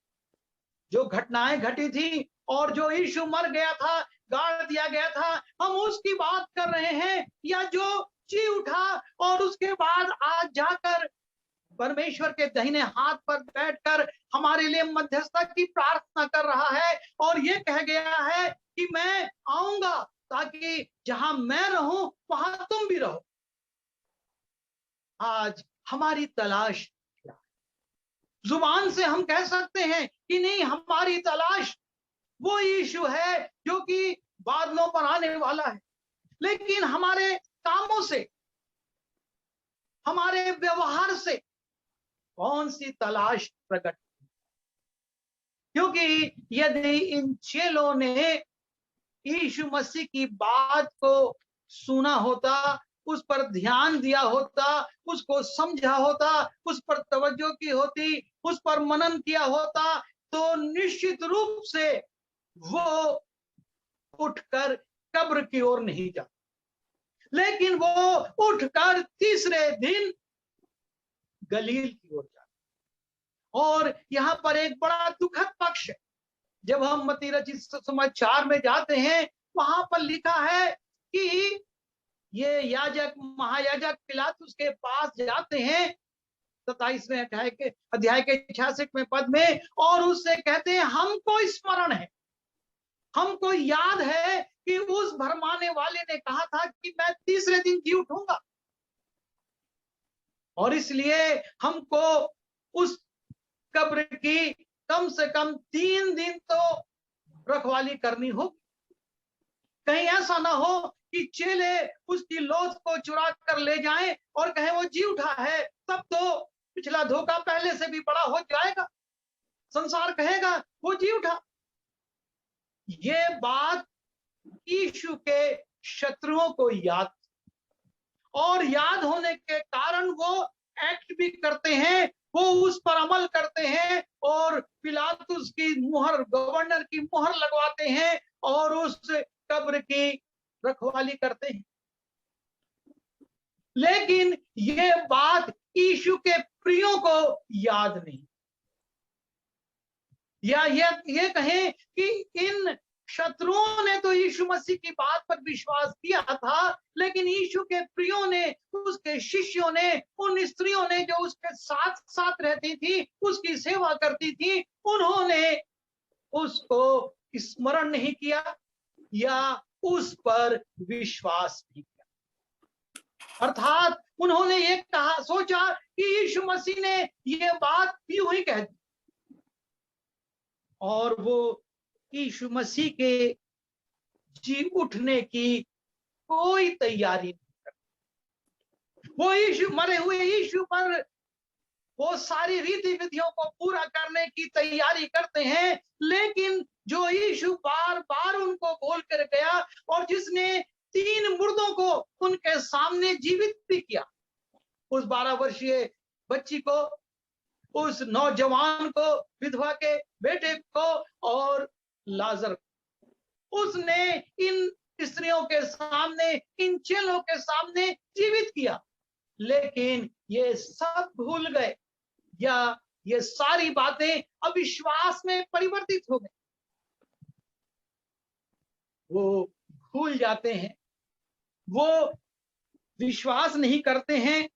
Speaker 5: जो घटनाएं घटी थी और जो यीशु मर गया था, गाड़ दिया गया था, हम उसकी बात कर रहे हैं, या जो जी उठा और उसके बाद आज जाकर परमेश्वर के दाहिने हाथ पर बैठकर हमारे लिए मध्यस्थता की प्रार्थना कर रहा है और ये कह गया है कि मैं आऊंगा ताकि जहां मैं रहूं वहां तुम भी रहो। आज हमारी तलाश क्या है? जुबान से हम कह सकते हैं कि नहीं, हमारी तलाश वो यीशु है जो कि बादलों पर आने वाला है, लेकिन हमारे कामों से, हमारे व्यवहार से कौन सी तलाश प्रकट? क्योंकि यदि इन चेलों ने यीशु मसीह की बात को सुना होता, उस पर ध्यान दिया होता, उसको समझा होता, उस पर तवज्जो की होती, उस पर मनन किया होता, तो निश्चित रूप से वो उठकर कब्र की ओर नहीं जाता, लेकिन वो उठकर तीसरे दिन गलील की ओर जाता। और यहाँ पर एक बड़ा दुखद पक्ष है। जब हम मत्ती रचित समाचार में जाते हैं, वहां पर लिखा है कि ये याजक महायाजक पिलातुस के पास जाते हैं 27वें अध्याय के 66वें पद में, और उससे कहते हैं हमको स्मरण है, हमको याद है कि उस भरमाने वाले ने कहा था कि मैं तीसरे दिन जी उठूंगा, और इसलिए हमको उस कब्र की कम से कम 3 दिन तो रखवाली करनी होगी। कहीं ऐसा ना हो कि चेले उसकी लोथ को चुरा कर ले जाएं और कहें वो जी उठा है, तब तो पिछला धोखा पहले से भी बड़ा हो जाएगा, संसार कहेगा वो जी उठा। ये बात यीशु के शत्रुओं को याद, और याद होने के कारण वो एक्ट भी करते हैं, वो उस पर अमल करते हैं और पिलातुस की मुहर, गवर्नर की मुहर लगवाते हैं और उस कब्र की रखवाली करते हैं। लेकिन ये बात यीशु के प्रियों को याद नहीं, या ये कहें कि इन शत्रुओं ने तो यीशु मसीह की बात पर विश्वास किया था, लेकिन यीशु के प्रियों ने, उसके शिष्यों ने, उन स्त्रियों ने जो उसके साथ साथ रहती थी, उसकी सेवा करती थी, उन्होंने उसको स्मरण नहीं किया या उस पर विश्वास नहीं किया। अर्थात उन्होंने ये कहा, सोचा कि यीशु मसीह ने ये बात यूं ही कह दी, और वो यीशु मसीह के जी उठने की कोई तैयारी नहीं करते। वो यीशु, मरे हुए यीशु पर वो सारी रीति विधियों को पूरा करने की तैयारी करते हैं, लेकिन जो यीशु बार बार उनको बोल कर गया और जिसने 3 मुर्दों को उनके सामने जीवित भी किया, उस 12 वर्षीय बच्ची को, उस नौजवान को, विधवा के बेटे को और लाजर, उसने इन स्त्रियों के सामने, इन चेलों के सामने जीवित किया, लेकिन ये सब भूल गए, या ये सारी बातें अविश्वास में परिवर्तित हो गई। वो भूल जाते हैं, वो विश्वास नहीं करते हैं।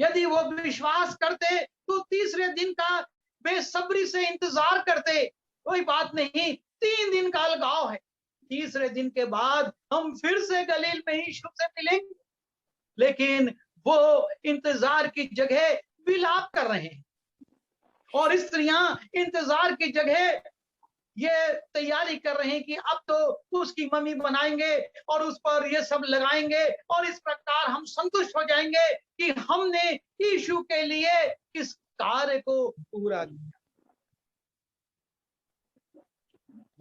Speaker 5: यदि वो विश्वास करते तो तीसरे दिन का बेसब्री से इंतजार करते, कोई बात नहीं, 3 दिन का अलगाव है, तीसरे दिन के बाद हम फिर से गलील में यीशु से मिलेंगे। लेकिन वो इंतजार की जगह विलाप कर रहे हैं, और स्त्रियां इंतजार की जगह ये तैयारी कर रहे हैं कि अब तो उसकी मम्मी बनाएंगे और उस पर ये सब लगाएंगे, और इस प्रकार हम संतुष्ट हो जाएंगे कि हमने यीशु के लिए इस कार्य को पूरा किया।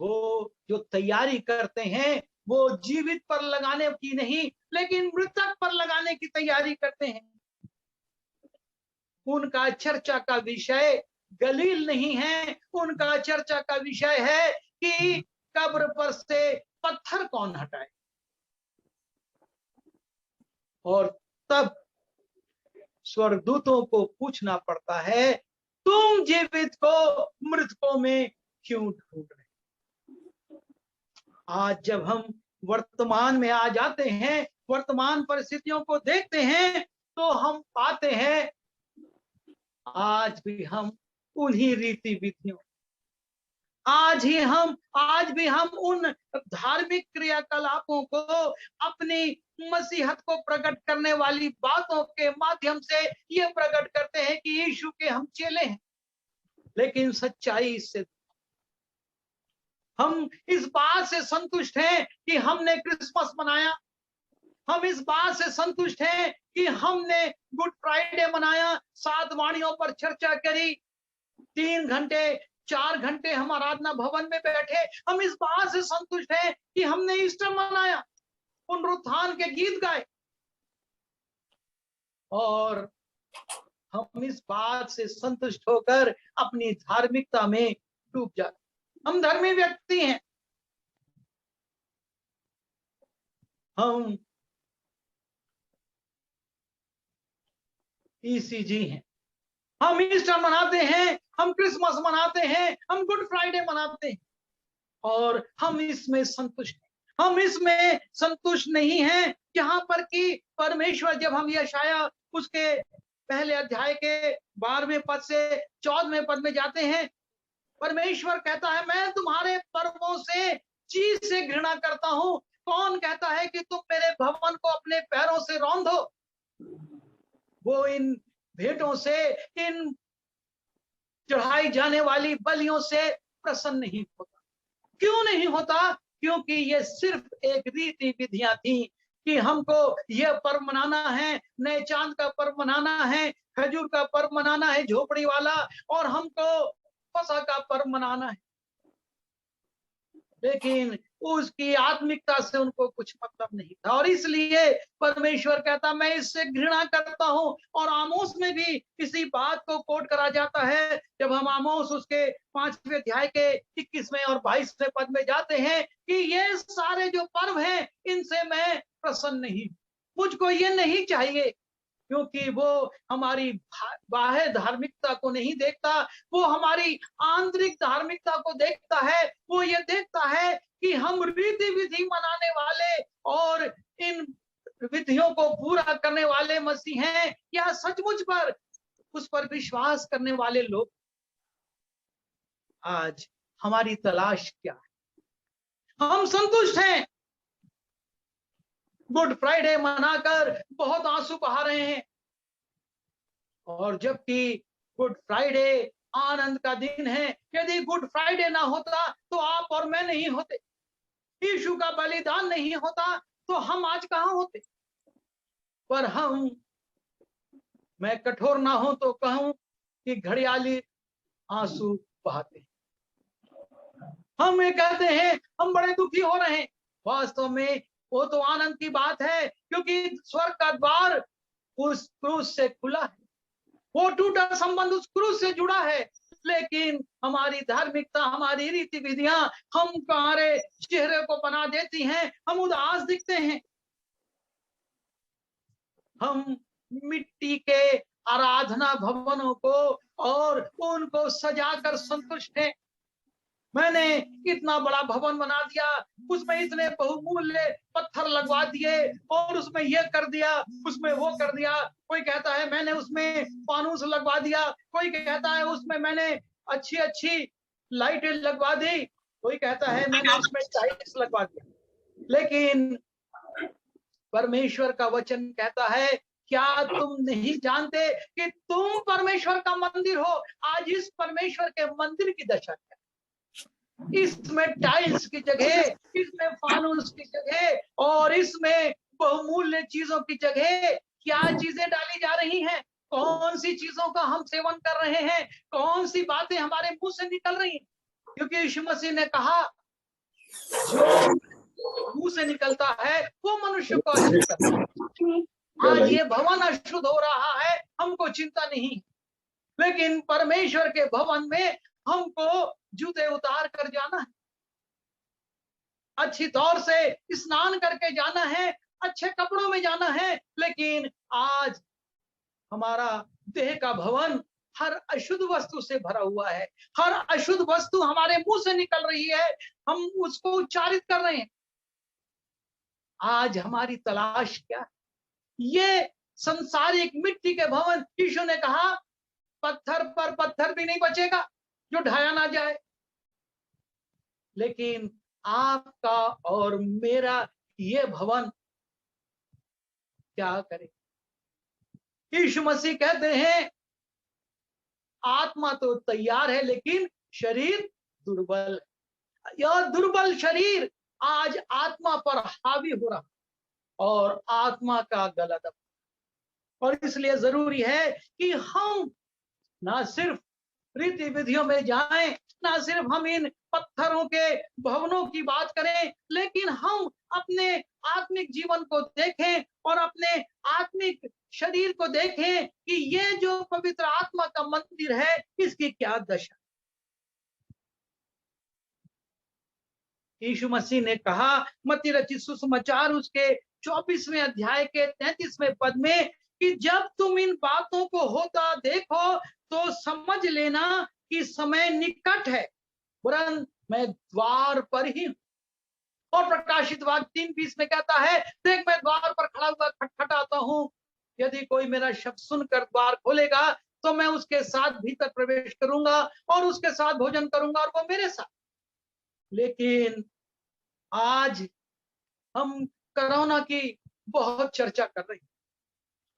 Speaker 5: वो जो तैयारी करते हैं वो जीवित पर लगाने की नहीं, लेकिन मृतक पर लगाने की तैयारी करते हैं। उनका चर्चा का विषय गलील नहीं है, उनका चर्चा का विषय है कि कब्र पर से पत्थर कौन हटाए। और तब स्वर्गदूतों को पूछना पड़ता है, तुम जीवित को मृतकों में क्यों ढूंढ रहे? आज जब हम वर्तमान में आ जाते हैं, वर्तमान परिस्थितियों को देखते हैं, तो हम पाते हैं आज भी हम उन्हीं रीति विधियों, आज भी हम उन धार्मिक क्रियाकलापों को, अपनी मसीहत को प्रकट करने वाली बातों के माध्यम से ये प्रकट करते हैं कि यीशु के हम चेले हैं। लेकिन सच्चाई इससे, हम इस बात से संतुष्ट हैं कि हमने क्रिसमस मनाया, हम इस बात से संतुष्ट हैं कि हमने गुड फ्राइडे मनाया, 7 वाणियों पर चर्चा करी, 3 घंटे 4 घंटे हम आराधना भवन में बैठे, हम इस बात से संतुष्ट हैं कि हमने ईस्टर मनाया, पुनरुत्थान के गीत गाए, और हम इस बात से संतुष्ट होकर अपनी धार्मिकता में डूब जाते। हम धर्मी व्यक्ति हैं, हम ईसीजी हैं, हम ईस्टर मनाते हैं, हम क्रिसमस मनाते हैं, हम गुड फ्राइडे मनाते हैं और हम इसमें संतुष्ट हैं। हम इसमें संतुष्ट नहीं हैं जहां पर कि परमेश्वर, जब हम यशाया उसके पहले अध्याय के 12वें पद से 14वें पद में जाते हैं, परमेश्वर कहता है मैं तुम्हारे पर्वों से चीज से घृणा करता हूं। कौन कहता है कि तुम मेरे भवन को अपने पैरों से रौंदो? वो इन भेंटों से, इन चढ़ाई जाने वाली बलियों से प्रसन्न नहीं होता। क्यों नहीं होता? क्योंकि ये सिर्फ एक रीति विधियां थी कि हमको यह पर्व मनाना है, नए चांद का पर्व मनाना है, खजूर का पर्व मनाना है झोपड़ी वाला, और हमको फसह का पर्व मनाना है। लेकिन उसकी आत्मिकता से उनको कुछ मतलब नहीं था और इसलिए परमेश्वर कहता मैं इससे घृणा करता हूं। और आमोस में भी इसी बात को कोट करा जाता है। जब हम आमोस उसके 5वें अध्याय के 21वें और 22वें पद में जाते हैं कि ये सारे जो पर्व हैं इनसे मैं प्रसन्न नहीं, मुझको ये नहीं चाहिए, क्योंकि वो हमारी बाह्य धार्मिकता को नहीं देखता, वो हमारी आंतरिक धार्मिकता को देखता है। वो ये देखता है कि हम रीति विधि मनाने वाले और इन विधियों को पूरा करने वाले मसीह हैं या सचमुच पर उस पर विश्वास करने वाले लोग। आज हमारी तलाश क्या है? हम संतुष्ट हैं, गुड फ्राइडे मनाकर बहुत आंसू बहा रहे हैं, और जबकि गुड फ्राइडे आनंद का दिन है। यदि गुड फ्राइडे ना होता तो आप और मैं नहीं होते, यीशु का बलिदान नहीं होता तो हम आज कहां होते। पर मैं कठोर ना हूं तो कहूं कि घड़ियाली आंसू बहाते हैं। हम ये कहते हैं हम बड़े दुखी हो रहे हैं, वास्तव में वो तो आनंद की बात है, क्योंकि स्वर्ग का द्वार उस क्रूस से खुला है, वो टूटा संबंध उस क्रूस से जुड़ा है। लेकिन हमारी धार्मिकता, हमारी रीति विधियां हमारे चेहरे को बना देती हैं, हम उदास दिखते हैं। हम मिट्टी के आराधना भवनों को और उनको सजाकर संतुष्ट हैं। मैंने इतना बड़ा भवन बना दिया, उसमें इतने बहुमूल्य पत्थर लगवा दिए और उसमें ये कर दिया, उसमें वो कर दिया। कोई कहता है मैंने उसमें फानूस लगवा दिया, कोई कहता है उसमें मैंने अच्छी अच्छी लाइटें लगवा दी, कोई कहता है मैंने उसमें टाइल्स लगवा दिया। लेकिन परमेश्वर का वचन कहता है क्या तुम नहीं जानते कि तुम परमेश्वर का मंदिर हो? आज इस परमेश्वर के मंदिर की दशा क्या, इसमें टाइल्स की जगह, इसमें फानूस की जगह और इसमें बहुमूल्य चीजों की जगह क्या चीजें डाली जा रही हैं? कौन सी चीजों का हम सेवन कर रहे हैं? कौन सी बातें हमारे मुंह से निकल रही हैं? क्योंकि यीशु मसीह ने कहा जो मुंह से निकलता है वो मनुष्य को अशुद्ध करता है। आज ये भवन अशुद्ध हो रहा है, हमको चिंता नहीं, लेकिन परमेश्वर के भवन में हमको जूते उतार कर जाना है, अच्छी तौर से स्नान करके जाना है, अच्छे कपड़ों में जाना है। लेकिन आज हमारा देह का भवन हर अशुद्ध वस्तु से भरा हुआ है, हर अशुद्ध वस्तु हमारे मुंह से निकल रही है, हम उसको उच्चारित कर रहे हैं। आज हमारी तलाश क्या है? ये संसारिक मिट्टी के भवन, यीशु ने कहा पत्थर पर पत्थर भी नहीं बचेगा जो ढाया ना जाए। लेकिन आपका और मेरा ये भवन क्या करे? यीशु मसीह कहते हैं आत्मा तो तैयार है लेकिन शरीर दुर्बल है। यह दुर्बल शरीर आज आत्मा पर हावी हो रहा और आत्मा का गला दबा, और इसलिए जरूरी है कि हम ना सिर्फ रीति विधियों में जाएं, ना सिर्फ हम इन पत्थरों के भवनों की बात करें, लेकिन हम अपने आत्मिक जीवन को देखें और अपने आत्मिक शरीर को देखें कि ये जो पवित्र आत्मा का मंदिर है इसकी क्या दशा। यीशु मसीह ने कहा मत्ती रचित सुसमाचार उसके 24वें अध्याय के 33वें पद में कि जब तुम इन बातों को होता देखो तो समझ लेना कि समय निकट है, वरन मैं द्वार पर ही हूं। और प्रकाशित वाक्य 3:20 में कहता है, देख मैं द्वार पर खड़ा हुआ खटखटाता हूं, यदि कोई मेरा शब्द सुनकर द्वार खोलेगा तो मैं उसके साथ भीतर प्रवेश करूंगा और उसके साथ भोजन करूंगा और वो मेरे साथ। लेकिन आज हम कोरोना की बहुत चर्चा कर रहे हैं,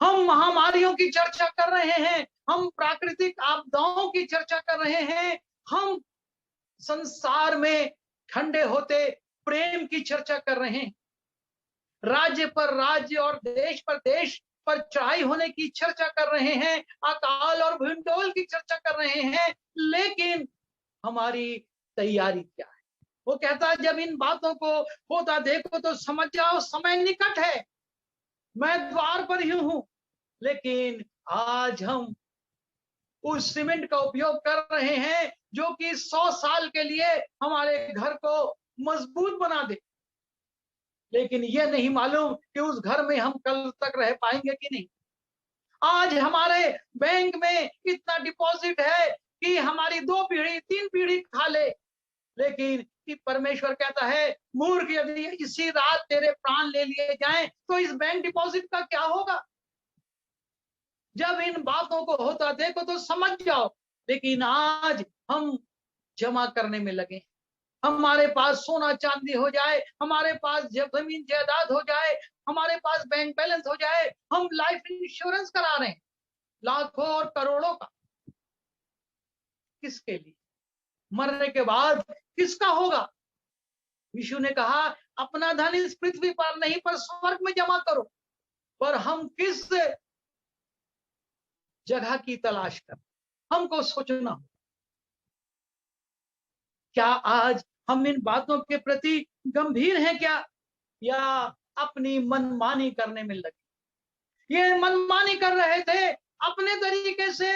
Speaker 5: हम महामारियों की चर्चा कर रहे हैं, हम प्राकृतिक आपदाओं की चर्चा कर रहे हैं, हम संसार में ठंडे होते प्रेम की चर्चा कर रहे हैं, राज्य पर राज्य और देश पर चढ़ाई होने की चर्चा कर रहे हैं, अकाल और भूंडोल की चर्चा कर रहे हैं, लेकिन हमारी तैयारी क्या है? वो कहता है जब इन बातों को होता देखो तो समझ जाओ समय निकट है, मैं द्वार पर ही हूं। लेकिन आज हम उस सीमेंट का उपयोग कर रहे हैं जो कि 100 साल के लिए हमारे घर को मजबूत बना दे, लेकिन यह नहीं मालूम कि उस घर में हम कल तक रह पाएंगे कि नहीं। आज हमारे बैंक में इतना डिपॉजिट है कि हमारी 2 पीढ़ी 3 पीढ़ी खा ले, लेकिन कि परमेश्वर कहता है मूर्ख, यदि इसी रात तेरे प्राण ले लिए जाएं तो इस बैंक डिपॉजिट का क्या होगा? जब इन बातों को होता देखो तो समझ जाओ। लेकिन आज हम जमा करने में लगे, हमारे पास सोना चांदी हो जाए, हमारे पास जमीन जायदाद हो जाए, हमारे पास बैंक बैलेंस हो जाए, हम लाइफ इंश्योरेंस करा रहे हैं लाखों और करोड़ों का। किसके लिए? मरने के बाद किसका होगा? यीशु ने कहा अपना धन इस पृथ्वी पर नहीं पर स्वर्ग में जमा करो। पर हम किस जगह की तलाश कर, हमको सोचना हो। क्या आज हम इन बातों के प्रति गंभीर हैं क्या, या अपनी मनमानी करने में लगे? ये मनमानी कर रहे थे, अपने तरीके से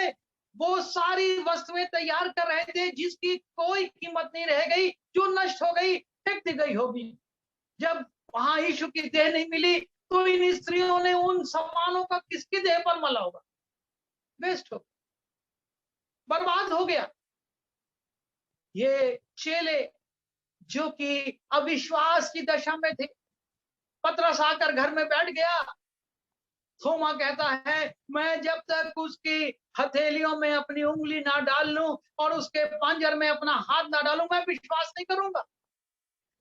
Speaker 5: वो सारी वस्तुएं तैयार कर रहे थे जिसकी कोई कीमत नहीं रह गई, जो नष्ट हो गई, फेंक दी गई होगी। जब वहां यीशु की देह नहीं मिली तो इन स्त्रियों ने उन सामानों का किसकी देह पर मला होगा? वेस्ट हो, बर्बाद हो गया। ये चेले जो कि अविश्वास की दशा में थे, पतरस आकर घर में बैठ गया। थोमा कहता है मैं जब तक उसकी हथेलियों में अपनी उंगली ना डाल लूं और उसके पांजर में अपना हाथ ना डालूं, मैं विश्वास नहीं करूंगा।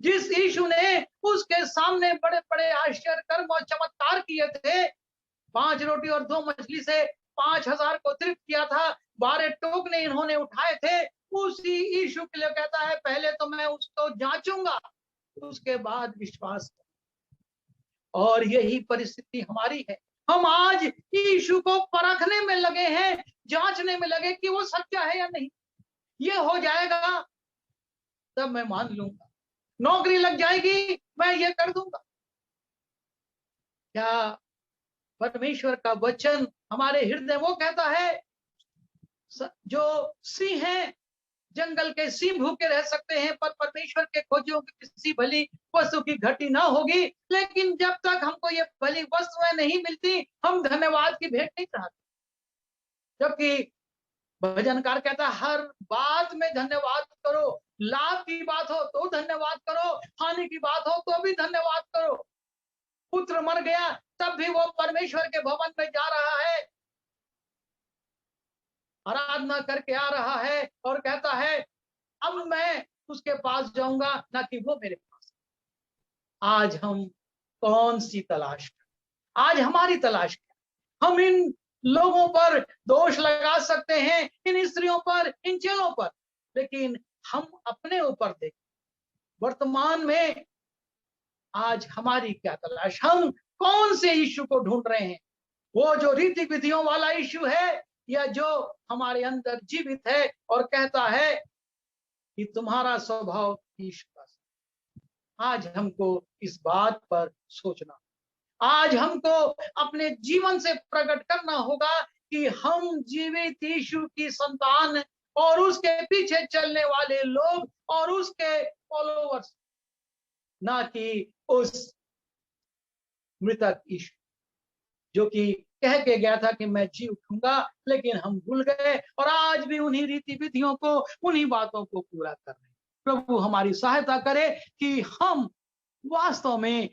Speaker 5: जिस यीशु ने उसके सामने बड़े बड़े आश्चर्य कर्म और चमत्कार किए थे, 5 रोटी और 2 मछली से 5000 को तृप्त किया था, 12 टोकने इन्होंने उठाए थे, उसी यीशु के लिए कहता है पहले तो मैं उसको जांचूंगा, उसके बाद विश्वास। और यही परिस्थिति हमारी है। हम आज यीशु को परखने में लगे हैं, जांचने में लगे कि वो सच्चा है या नहीं। ये हो जाएगा तब मैं मान लूंगा, नौकरी लग जाएगी मैं ये कर दूंगा। क्या परमेश्वर का वचन हमारे हृदय, वो कहता है जो सिंह है, जंगल के सिंह भूखे रह सकते हैं पर परमेश्वर के खोजियों की किसी भली वस्तु की घटी ना होगी। लेकिन जब तक हमको ये भली वस्तुएं नहीं मिलती, हम धन्यवाद की भेंट नहीं चढ़ाते। जबकि भजनकार कहता है हर बात में धन्यवाद करो, लाभ की बात हो तो धन्यवाद करो, हानि की बात हो तो भी धन्यवाद करो। पुत्र मर गया तब भी वो परमेश्वर के भवन में जा रहा है, आराधना करके आ रहा है और कहता है अब मैं उसके पास जाऊंगा, ना कि वो मेरे पास। आज हम कौन सी तलाश करें? आज हमारी तलाश क्या? हम इन लोगों पर दोष लगा सकते हैं, इन स्त्रियों पर, इन चेलों पर, लेकिन हम अपने ऊपर देखें, वर्तमान में आज हमारी क्या तलाश? हम कौन से यीशु को ढूंढ रहे हैं? वो जो रीति विधियों वाला यीशु है, या जो हमारे अंदर जीवित है और कहता है कि तुम्हारा स्वभाव यीशु का? आज हमको इस बात पर सोचना, आज हमको अपने जीवन से प्रकट करना होगा कि हम जीवित यीशु की संतान और उसके पीछे चलने वाले लोग और उसके फॉलोवर्स। ना कि उस मृतक यीशु जो कि कह के गया था कि मैं जी उठूंगा, लेकिन हम भूल गए और आज भी उन्हीं रीति विधियों को, उन्हीं बातों को पूरा कर रहे हैं। प्रभु हमारी सहायता करे कि हम वास्तव में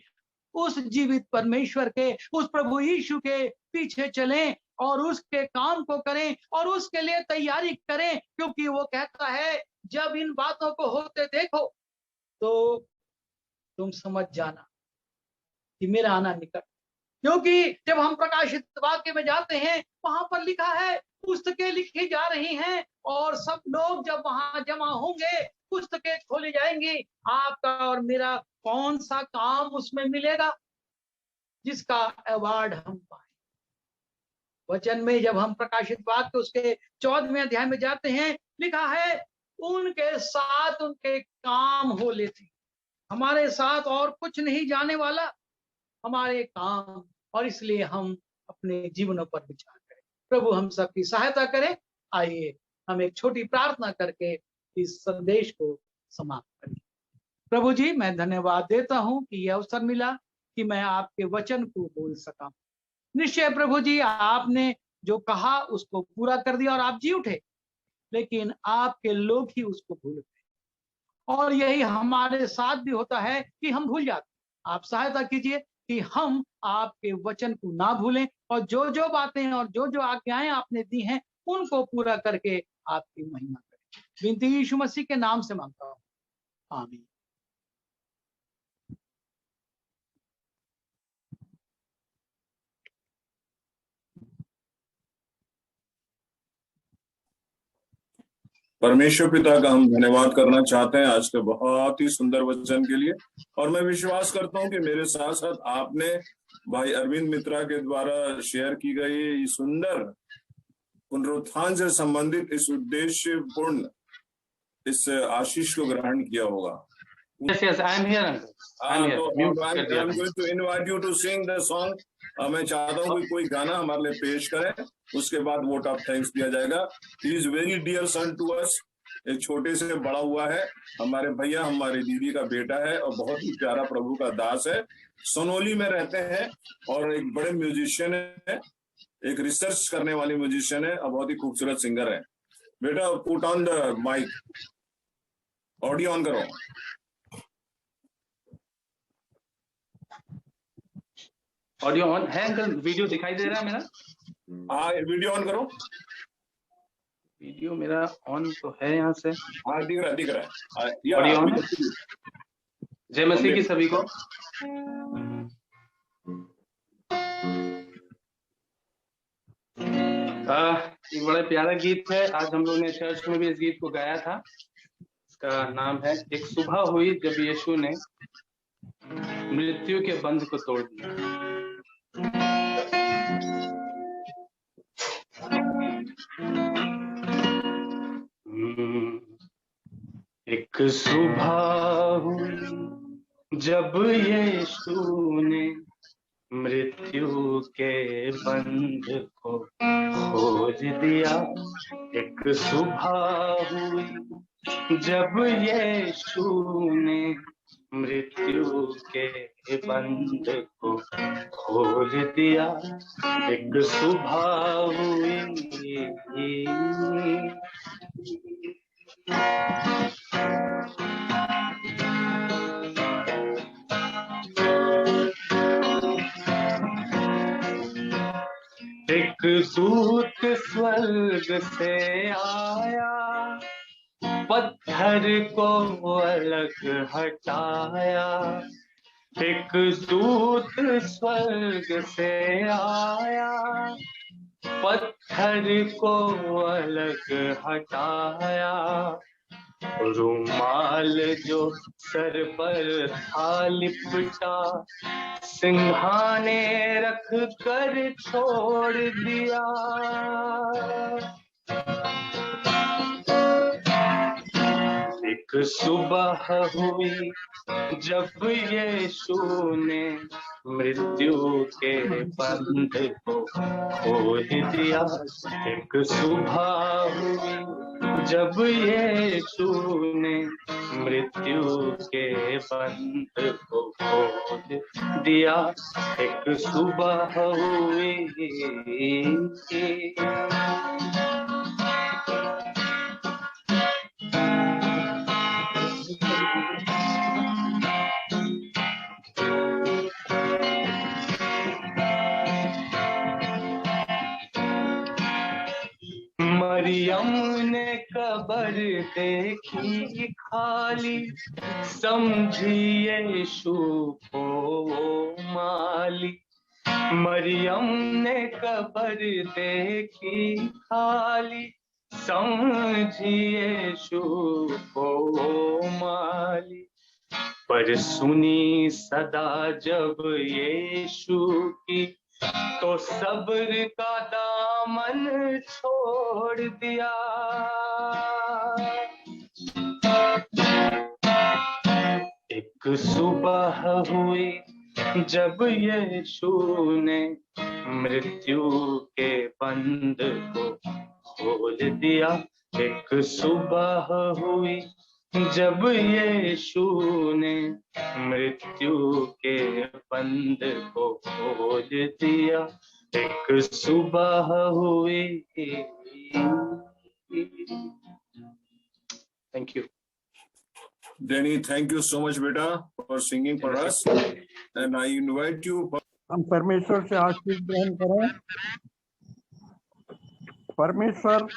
Speaker 5: उस जीवित परमेश्वर के, उस प्रभु यीशु के पीछे चलें और उसके काम को करें और उसके लिए तैयारी करें, क्योंकि वो कहता है जब इन बातों को होते देखो तो तुम समझ जाना कि मेरा आना निकट। क्योंकि जब हम प्रकाशित वाक्य में जाते हैं, वहां पर लिखा है पुस्तकें लिखी जा रही हैं और सब लोग जब वहां जमा होंगे पुस्तकें खोली जाएंगी। आपका और मेरा कौन सा काम उसमें मिलेगा जिसका अवार्ड हम पाए? वचन में जब हम प्रकाशित वाक्य उसके 14वें अध्याय में जाते हैं, लिखा है उनके साथ उनके काम हो लेते। हमारे साथ और कुछ नहीं जाने वाला, हमारे काम, और इसलिए हम अपने जीवनों पर विचार करें। प्रभु हम सबकी सहायता करे। आइए हम एक छोटी प्रार्थना करके इस संदेश को समाप्त करें। प्रभु जी, मैं धन्यवाद देता हूं कि यह अवसर मिला कि मैं आपके वचन को बोल सका। निश्चय प्रभु जी, आपने जो कहा उसको पूरा कर दिया और आप जी उठे, लेकिन आपके लोग ही उसको भूल गए। और यही हमारे साथ भी होता है कि हम भूल जाते। आप सहायता कीजिए कि हम आपके वचन को ना भूलें और जो जो बातें और जो जो आज्ञाएं आपने दी हैं उनको पूरा करके आपकी महिमा करें। विनती यीशु मसीह के नाम से मांगता हूं, आमीन।
Speaker 1: परमेश्वर पिता का हम धन्यवाद करना चाहते हैं आज के बहुत ही सुंदर वचन के लिए। और मैं विश्वास करता हूं कि मेरे साथ साथ आपने भाई अरविंद मित्रा के द्वारा शेयर की गई सुंदर पुनरुत्थान से संबंधित इस उद्देश्यपूर्ण इस आशीष को ग्रहण किया होगा।
Speaker 6: Yes, yes, I am here, uncle. I am here. Mute कर दिया
Speaker 1: I'm going to invite you to sing the song. मैं चाहता हूँ कि कोई गाना हमारे लिए पेश करें, उसके बाद वोट ऑफ थैंक्स दिया जाएगा। He is very dear son to us. एक छोटे से बड़ा हुआ है, हमारे भैया हमारी दीदी का बेटा है और बहुत ही प्यारा प्रभु का दास है। सोनोली में रहते हैं और एक बड़े म्यूजिशियन है, एक रिसर्च करने वाले म्यूजिशियन है और बहुत ही खूबसूरत सिंगर है। बेटा put on the mic, audio on करो।
Speaker 6: ऑडियो ऑन है अंकल? वीडियो दिखाई दे रहा है मेरा?
Speaker 1: हाँ, वीडियो ऑन करो।
Speaker 6: वीडियो मेरा ऑन तो है यहाँ से।
Speaker 1: हाँ, दिख रहा है।
Speaker 6: Audio on. जय मसीह की सभी को। एक बड़ा प्यारा गीत है, आज हम लोग ने चर्च में भी इस गीत को गाया था। इसका नाम है एक सुबह हुई जब यीशु ने मृत्यु के बंध को तोड़ दिया। एक सुबह हुई जब यीशु ने मृत्यु के बंध को खोल दिया। एक सुबह हुई जब यीशु ने मृत्यु के बंध को खोल दिया। एक सुबह हुई एक दूत स्वर्ग से आया, पत्थर को अलग हटाया। एक दूत स्वर्ग से आया, पत्थर को अलग हटाया। रुमाल जो सर पर था लिपटा, सिंहाने रख कर छोड़ दिया। एक सुबह हुई जब यीशु ने मृत्यु के बंध को खोल दिया। एक सुबह हुई जब यीशु ने मृत्यु के बंध को खोल दिया, एक सुबह हुई। मरियम ने कब्र देखी खाली, समझी यीशु को माली। मरियम ने कब्र देखी खाली, समझी यीशु को माली। पर सुनी सदा जब यीशु की, तो सब्र का दामन छोड़ दिया। एक सुबह हुई जब यीशु ने मृत्यु के बंध को खोल दिया। एक सुबह हुई जब यीशु ने मृत्यु के बंध को खोल दिया। एक सुबह हुई। Thank you.
Speaker 1: Danny, thank you so much, beta, for singing for us. And I invite you.
Speaker 2: हम परमेश्वर से आशीष ग्रहण करें। परमेश्वर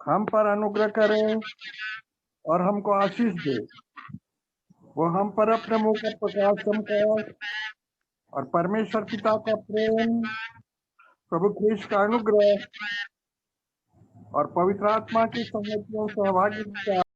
Speaker 2: हम पर अनुग्रह करें और हमको आशीष दे। वो हम पर अपने मुंह का प्रकाश चमकाए और परमेश्वर पिता का प्रेम, प्रभु क्रिस्ट का अनुग्रह और पवित्र आत्मा की संगति में सहभागिता